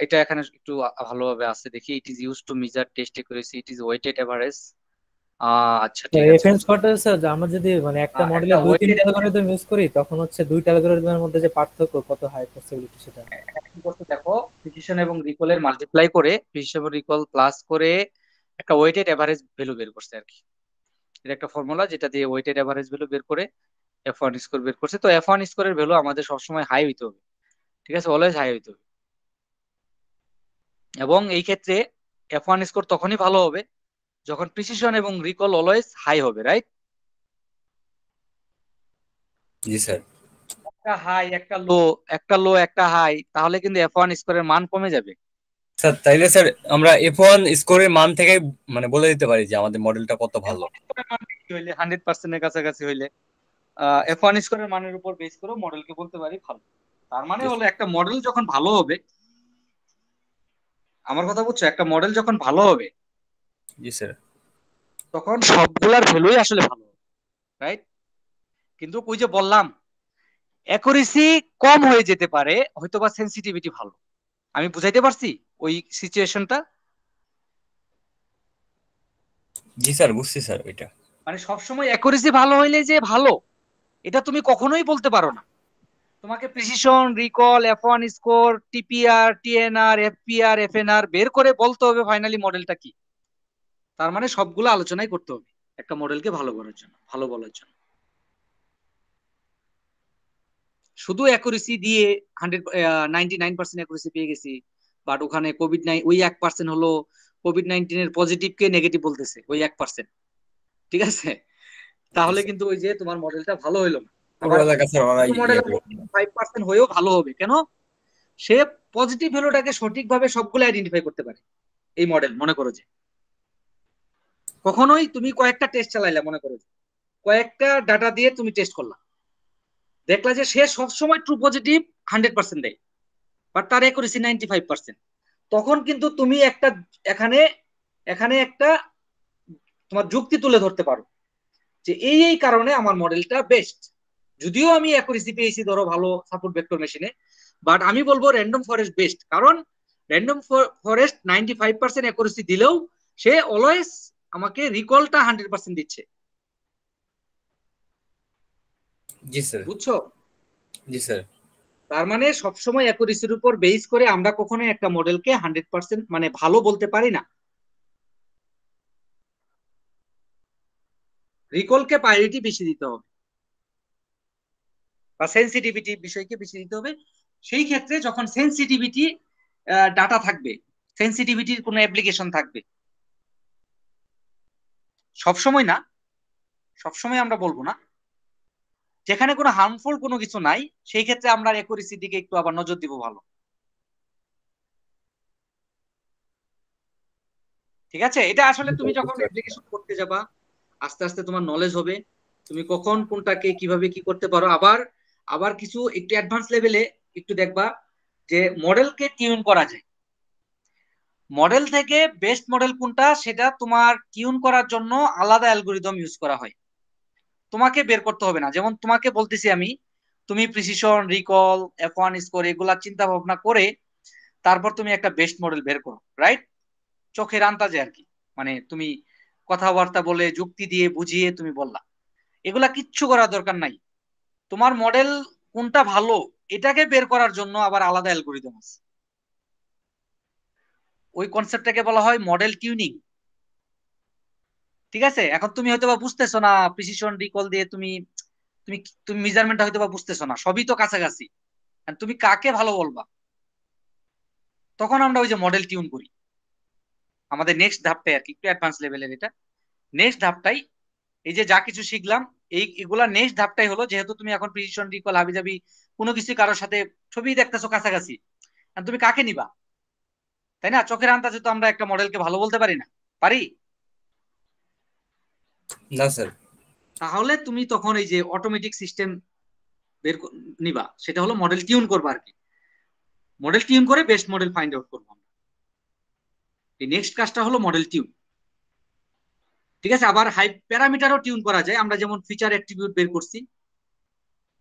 এটা এখানে একটু ভালোভাবে আছে, দেখি। It is use to measure test accuracy, it is weighted average. আচ্ছা ঠিক আছে। রেফারেন্স করতে হচ্ছে যে আমরা যদি মানে একটা একটা মডেলে দুই ওয়েটেড তিনটা অ্যালগরিদম ইউজ করি, তখন হচ্ছে দুইটা অ্যালগরিদমের মধ্যে যে পার্থক্য কত হাই পসিবিলিটি সেটা। কি করতে দেখো, প্রিসিশন এবং রিকলের মাল্টিপ্লাই করে, প্রিসিশন এবং রিকল প্লাস করে একটা ওয়েটেড এভারেজ ভ্যালু বের করছে আর কি। এটা একটা ফর্মুলা যেটা দিয়ে ওয়েটেড এভারেজ ভ্যালু বের করে F1 স্কোর বের করছে। তো F1 স্কোরের ভ্যালু আমাদের সবসময় হাই হইতে হবে, ঠিক আছে, অলওয়েজ হাই হইতে হবে। এবং এই ক্ষেত্রে F1 স্কোর তখনই ভালো হবে যখন প্রিসিশন এবং রিকল অলওয়েজ হাই হবে, রাইট? জি স্যার। একটা হাই একটা লো, একটা লো একটা হাই, তাহলে কিন্তু F1 স্কোরের মান কমে যাবে। স্যার তাইলে স্যার আমরা F1 স্কোরের মান থেকে মানে বলে দিতে পারি যে আমাদের মডেলটা কত ভালো। F1 স্কোরের মান বেশি হইলে, 100% এর কাছাকাছি হইলে F1 স্কোরের মানের উপর বেস করে মডেলকে বলতে পারি ভালো। তার মানে জি হলো একটা মডেল যখন ভালো হবে, আমার কথা বুঝছো, একটা মডেল যখন ভালো হবে জি স্যার। তখন সবগুলার ভ্যালুই আসলে ভালো হবে, রাইট? কিন্তু ওই যে বললাম, অ্যাকুরেসি কম হয়ে যেতে পারে, হয়তোবা সেন্সিটিভিটি ভালো। আমি বুঝাইতে পারছি ওই সিচুয়েশনটা? জি স্যার, বুঝছি স্যার ওইটা। মানে সবসময় অ্যাকুরেসি ভালো হইলে যে ভালো, এটা তুমি কখনোই বলতে পারো না। তোমাকে precision, recall, F1 score, TPR, TNR, FPR, FNR বের করে বলতে হবে ফাইনালি মডেলটা কি। তার মানে সবগুলো আলোচনাই করতে হবে একটা মডেলকে ভালো করার জন্য, ভালো বলার জন্য। শুধু অ্যাকুরেসি দিয়ে 99% অ্যাকুরেসি পেয়ে গেছি, বাট ওখানে ওই 1% হলো কোভিড-19 এর পজিটিভকে নেগেটিভ বলতেছে, ওই 1%, ঠিক আছে? জি তাহলে স্যার। কিন্তু ওই যে তোমার মডেলটা ভালো হইলো না। পুরো আবার এলাকা স্যার ওরা মডেল ইয়ে করে। 5% হয়েও ভালো হবে কেন? সে পজিটিভ ভ্যালুটাকে সঠিকভাবে সবগুলো আইডেন্টিফাই করতে পারে। এই মডেল মনে করো যে কখনোই তুমি কয়েকটা টেস্ট চালাইলা, মনে করো যে কয়েকটা ডাটা দিয়ে তুমি টেস্ট করলা, দেখলা যে সে সবসময় ট্রু পজিটিভ 100% দেয়, বাট তার অ্যাকুরেসি 95%। তখন কিন্তু তুমি একটা এখানে এখানে একটা তোমার যুক্তি তুলে ধরতে পারো যে এই কারণে আমার মডেলটা বেস্ট। যদিও আমি অ্যাকুরেসি পেয়েছি ধরো ভালো সাপোর্ট ভেক্টর মেশিনে, বাট আমি বলবো র্যান্ডম ফরেস্ট বেস্ট, কারণ র্যান্ডম ফরেস্ট 95% অ্যাকুরেসি দিলেও সে অলওয়েজ আমাকে রিকলটা 100% দিচ্ছে। জি স্যার। বুঝছো? জি স্যার। তার মানে সবসময় অ্যাকুরেসির উপর বেস করে আমরা কখনোই একটা মডেলকে 100% মানে ভালো বলতে পারি না। রিকলকে প্রায়োরিটি বেশি দিতে হবে বা সেন্সিটিভিটি বিষয়কে বেশি দিতে হবে। সেই ক্ষেত্রে যখন সেন্সিটিভিটি ডাটা থাকবে, সেন্সিটিভিটির কোনো অ্যাপ্লিকেশন থাকবে। সবসময় না, সবসময় আমরা বলবো না, যেখানে কোনো হার্মফুল কোনো কিছু নাই সেই ক্ষেত্রে আমরা অ্যাকুরেসির দিকে একটু আবার নজর দিব ভালো। ঠিক আছে, এটা আসলে তুমি যখন অ্যাপ্লিকেশন করতে যাবা আস্তে আস্তে তোমার নলেজ হবে, তুমি কখন কোনটাকে কিভাবে কি করতে পারো। আবার আবার কিছু একটু অ্যাডভান্স লেভেলে একটু দেখবা যে মডেলকে টিউন করা যায়। মডেল থেকে বেস্ট মডেল কোনটা সেটা তোমার টিউন করার জন্য আলাদা অ্যালগোরিদম ইউজ করা হয়, তোমাকে বের করতে হবে না। যেমন তোমাকে বলতেছি আমি, তুমি প্রিসিশন, রিকল, F1 স্কোর এগুলা চিন্তা ভাবনা করে তারপর তুমি একটা বেস্ট মডেল বের করো, রাইট? চোখের আন্দাজে আর কি, মানে তুমি কথাবার্তা বলে যুক্তি দিয়ে বুঝিয়ে তুমি বললা, এগুলা কিচ্ছু করার দরকার নাই। তোমার মডেল কোনটা ভালো এটাকে বের করার জন্য আবার আলাদা অ্যালগোরিদম আছে, ওই কনসেপ্টটাকে বলা হয় মডেল টিউনিং। ঠিক আছে, এখন তুমি হয়তো বা বুঝতেছো না, প্রিসিশন রিকল দিয়ে তুমি তুমি তুমি মেজারমেন্টটা হয়তো বা বুঝতেছো না, সবই তো কাছাকাছি, আর তুমি কাকে ভালো বলবা? তখন আমরা ওই যে মডেল টিউন করি। আমাদের নেক্সট ধাপটাই আর কি একটু অ্যাডভান্স লেভেলের, এটা নেক্সট ধাপটাই। এই যে যা কিছু শিখলাম এগুলা নেক্সট ধাপটাই হলো, যেহেতু তুমি এখন প্রিসিশন রিকল হাবিজাবি কোনো কিছু কারোর সাথে ছবি দেখতেছো কাছাকাছি, আর তুমি কাকে নিবা? তাই না, চোখের আন্দাজে তো আমরা একটা মডেলকে ভালো বলতে পারি না, পারি? না স্যার। তাহলে তুমি তখন এই যে অটোমেটিক সিস্টেম বের নিবা, সেটা হলো মডেল টিউন করবা আর কি। মডেল টিউন করে বেস্ট মডেল ফাইন্ড আউট করবো আমরা। এই নেক্সট কাজটা হলো মডেল টিউন। ঠিক আছে, আবার হাই প্যারামিটারও টিউন করা যায়, আমরা যেমন ফিচার অ্যাট্রিবিউট বের করছি,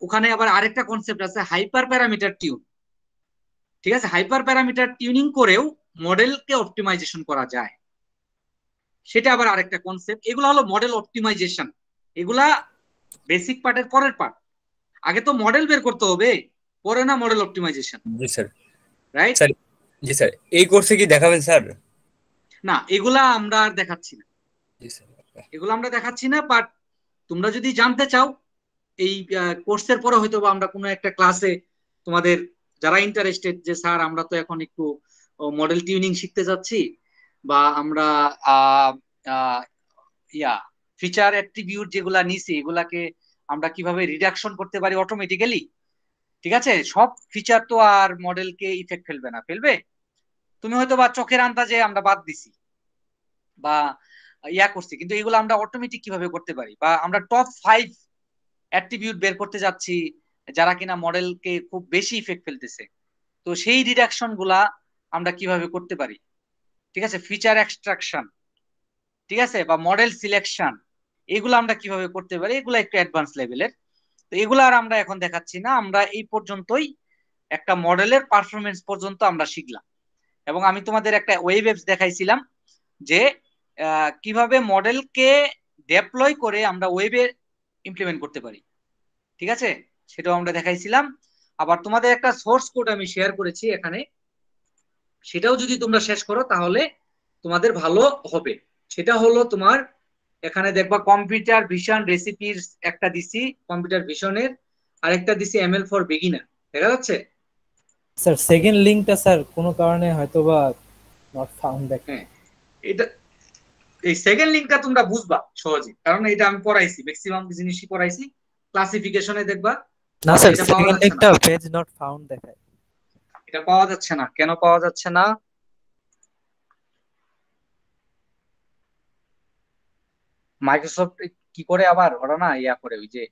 ওখানে আবার আরেকটা কনসেপ্ট আছে হাইপার প্যারামিটার টিউন। ঠিক আছে, হাইপার প্যারামিটার টিউনিং করেও মডেলকে অপটিমাইজেশন করা যায়, সেটা আবার আরেকটা কনসেপ্ট। এগুলো হলো মডেল অপটিমাইজেশন, এগুলা বেসিক পার্টের পরের পার্ট। আগে তো মডেল বের করতে হবে, পরে না মডেল অপটিমাইজেশন, জি স্যার। রাইট? স্যার, জি স্যার, এই কোর্সে কি দেখাবেন স্যার? না, এগুলা আমরা আর দেখাচ্ছি না, জি স্যার। এগুলো আমরা দেখাচ্ছি না। বাট তোমরা যদি জানতে চাও এই কোর্সের পরে হয়তো বা আমরা কোনো একটা ক্লাসে তোমাদের যারা ইন্টারেস্টেড যে স্যার আমরা তো এখন একটু মডেল টিউনিং শিখতে যাচ্ছি, বা আমরা আহ, আহ, ইয়া ফিচার অ্যাট্রিবিউট যেগুলা নিছি এগুলাকে আমরা কিভাবে রিডাকশন করতে পারি অটোমেটিক্যালি। ঠিক আছে, সব ফিচার তো আর মডেলকে ইফেক্ট ফেলবে না, ফেলবে? তুমি হয়তো বা চোখের আন্দাজে আমরা বাদ দিছি বা ইয়া করছি, কিন্তু এগুলো আমরা অটোমেটিক কিভাবে করতে পারি, বা আমরা টপ 5 অ্যাট্রিবিউট বের করতে যাচ্ছি যারা কিনা মডেলকে খুব বেশি ইফেক্ট ফেলতেছে, তো সেই রিডাকশন গুলা আমরা কিভাবে করতে পারি। ঠিক আছে, ফিচার এক্সট্রাকশন, ঠিক আছে, বা মডেল সিলেকশন, এগুলো আমরা কিভাবে করতে পারি, এগুলো একটু অ্যাডভান্স লেভেলের। তো এগুলো আর আমরা এখন দেখাচ্ছি না, আমরা এই পর্যন্তই একটা মডেলের পারফরমেন্স পর্যন্ত আমরা শিখলাম। এবং আমি তোমাদের একটা ওয়েব অ্যাপস দেখাইছিলাম যে কিভাবে মডেলকে ডেপ্লয় করে আমরা ওয়েবে ইমপ্লিমেন্ট করতে পারি। ঠিক আছে, সেটাও আমরা দেখাইছিলাম। আবার তোমাদের একটা সোর্স কোড আমি শেয়ার করেছি এখানে, সেটাও যদি তোমরা শেষ করো তাহলে তোমাদের ভালো হবে। সেটা হলো তোমার, এখানে দেখবা কম্পিউটার ভিশন রেসিপির একটা দিছি, কম্পিউটার ভিশনের, আর একটা দিছি এমএল ফর বিগিনার, দেখা যাচ্ছে? স্যার সেকেন্ড লিংকটা স্যার কোনো কারণে হয়তোবা নট ফাউন্ড দেখায়। হ্যাঁ, এটা এই সেকেন্ড লিঙ্কটা তোমরা বুঝবা সহজে, কারণ এটা আমি পড়াইছি, ম্যাক্সিমাম জিনিসই পড়াইছি। ক্লাসিফিকেশনে দেখবা না স্যার, এটা পাওয়া সেকেন্ড যাচ্ছে না, লিংকটা পেজ নট ফাউন্ড দেখায়। এটা পাওয়া যাচ্ছে না, কেন পাওয়া যাচ্ছে না? মাইক্রোসফট কি করে আবার ওরা না ইয়া করে, ওই যে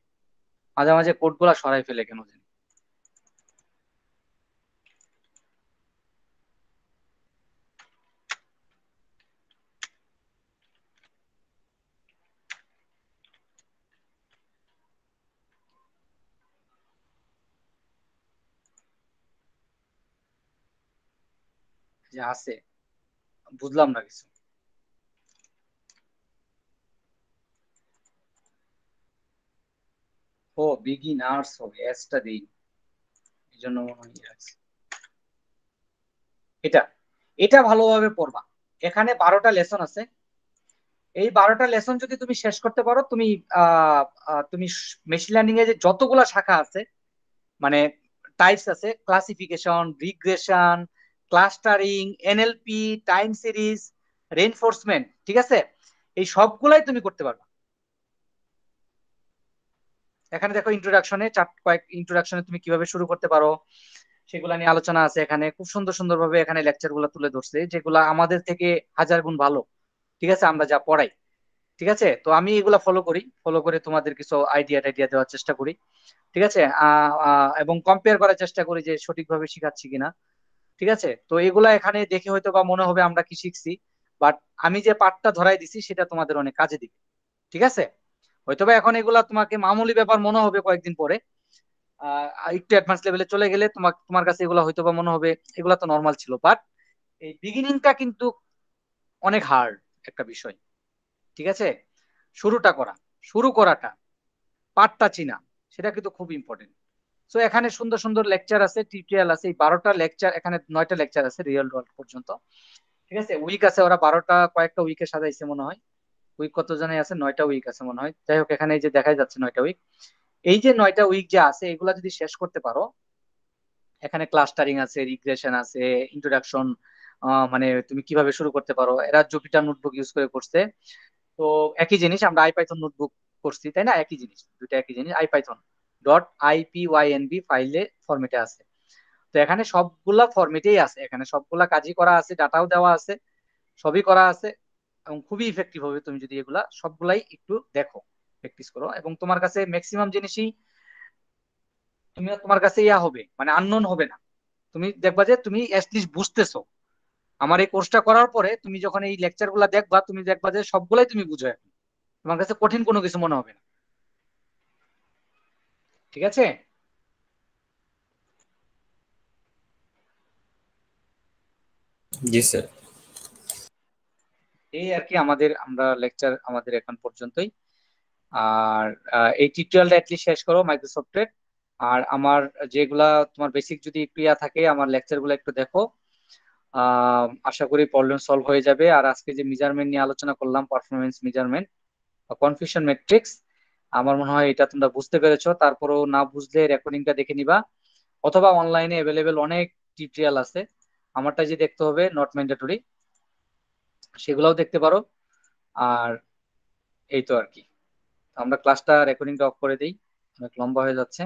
মাঝে মাঝে কোড গুলা সরাই ফেলে কেন জানি। যে আছে, বুঝলাম না কিছু। ও বিগিনার্স হবে, এসটা দিই, এই জন্য মনে হয় ইয়ে আছে। এটা এটা ভালোভাবে পড়বা, এখানে 12টা লেসন আছে। এই 12টা লেসন যদি তুমি শেষ করতে পারো, তুমি তুমি মেশিন লার্নিং এর যে যতগুলা শাখা আছে, মানে টাইপস আছে, classification, regression, clustering, NLP, time series, reinforcement, ঠিক আছে, এই সবগুলাই তুমি করতে পারবে। এখানে দেখো ইন্ট্রোডাকশনে কয়েক ইন্ট্রোডাকশনে তুমি কিভাবে শুরু করতে পারো সেগুলা নিয়ে আলোচনা আছে। এখানে খুব সুন্দর সুন্দর ভাবে এখানে লেকচার গুলা তুলে ধরছে, যেগুলা আমাদের থেকে হাজার গুণ ভালো, ঠিক আছে, আমরা যা পড়াই। ঠিক আছে, তো আমি এগুলা ফলো করে তোমাদের কিছু আইডিয়া টাইডিয়া দেওয়ার চেষ্টা করি। ঠিক আছে, এবং কম্পেয়ার করার চেষ্টা করি যে সঠিকভাবে শিখাচ্ছি কিনা। ঠিক আছে, তো এগুলা এখানে দেখে হয়তো বা মনে হবে আমরা কি শিখছি, বাট আমি যে পাঠটা ধরাই দিছি সেটা তোমাদের অনেক কাজে দিবে। ঠিক আছে, হয়তোবা এখন এগুলা তোমাকে মামুলি ব্যাপার মনে হবে কয়েকদিন পরে, একটু অ্যাডভান্স লেভেলে চলে গেলে তোমার কাছে এগুলা হয়তোবা মনে হবে এগুলা তো নর্মাল ছিল, বাট এই বিগিনিংটা কিন্তু অনেক হার্ড একটা বিষয়। ঠিক আছে, শুরুটা করা, শুরু করাটা, পাঠটা চিনা, সেটা কিন্তু খুব ইম্পর্টেন্ট। সো এখানে সুন্দর সুন্দর লেকচার আছে, টিউটোরিয়াল আছে, এই 12টা লেকচার, এখানে 9টা লেকচার আছে রিয়েল ওয়ার্ল্ড পর্যন্ত। ঠিক আছে, উইক আছে, ওরা 12টা কয়েকটা উইকে সাজাইছে মনে হয়। উইক কত জনে আছে, 9টা উইক আছে মনে হয়। যাই হোক, এখানে এই যে দেখাই যাচ্ছে 9টা উইক। এই যে 9টা উইক যে আছে, এগুলা যদি শেষ করতে পারো, এখানে ক্লাস্টারিং আছে, রিগ্রেশন আছে, ইন্ট্রোডাকশন, মানে তুমি কিভাবে শুরু করতে পারো, এরা জুপিটার নোটবুক ইউজ করে করছে। তো একই জিনিস আমরা আইপাইথন নোটবুক করছি, তাই না, একই জিনিস, দুইটা একই জিনিস, আইপাইথন .ipynb ফাইলে ফরম্যাটে আছে। তো এখানে সবগুলা ফরম্যাটেই আছে, এখানে সবগুলা কাজই করা আছে, ডাটাও দেওয়া আছে, সবই করা আছে। এবং খুবই ইফেক্টিভ হবে তুমি যদি এগুলা সবগুলাই একটু দেখো, প্র্যাকটিস করো, এবং তোমার কাছে ম্যাক্সিমাম জিনিসই তোমার কাছে ইয়া হবে, মানে আননোন হবে না। তুমি দেখবা যে তুমি অ্যাটলিস্ট বুঝতেছো। আমার এই কোর্সটা করার পরে তুমি যখন এই লেকচার গুলা দেখবা, তুমি দেখবা যে সবগুলাই তুমি বুঝো এখন, তোমার কাছে কঠিন কোনো কিছু মনে হবে না। ঠিক আছে, জি স্যার। এই আর কি আমরা লেকচার আমাদের এখন পর্যন্তই। আর এই টিউটোরিয়ালটা অ্যাটলিস্ট শেষ করো মাইক্রোসফটের। আর আমার যেগুলা তোমার বেসিক যদি একটু ইয়া থাকে, আমার লেকচার গুলো একটু দেখো। আশা করি প্রবলেম সলভ হয়ে যাবে। আর আজকে যে মেজারমেন্ট নিয়ে আলোচনা করলাম, পারফরমেন্স মেজারমেন্ট বা কনফিউশন ম্যাট্রিক্স, আমার মনে হয় এটা তোমরা বুঝতে পেরেছো। তারপরেও না বুঝলে রেকর্ডিংটা দেখে নিবা, অথবা অনলাইনে অ্যাভেলেবেল অনেক টিউটোরিয়াল আছে, আমারটা যে দেখতে হবে নট ম্যান্ডেটরি, সেগুলোও দেখতে পারো। আর এই তো আর কি, আমরা ক্লাসটা রেকর্ডিংটা অফ করে দিই, অনেক লম্বা হয়ে যাচ্ছে।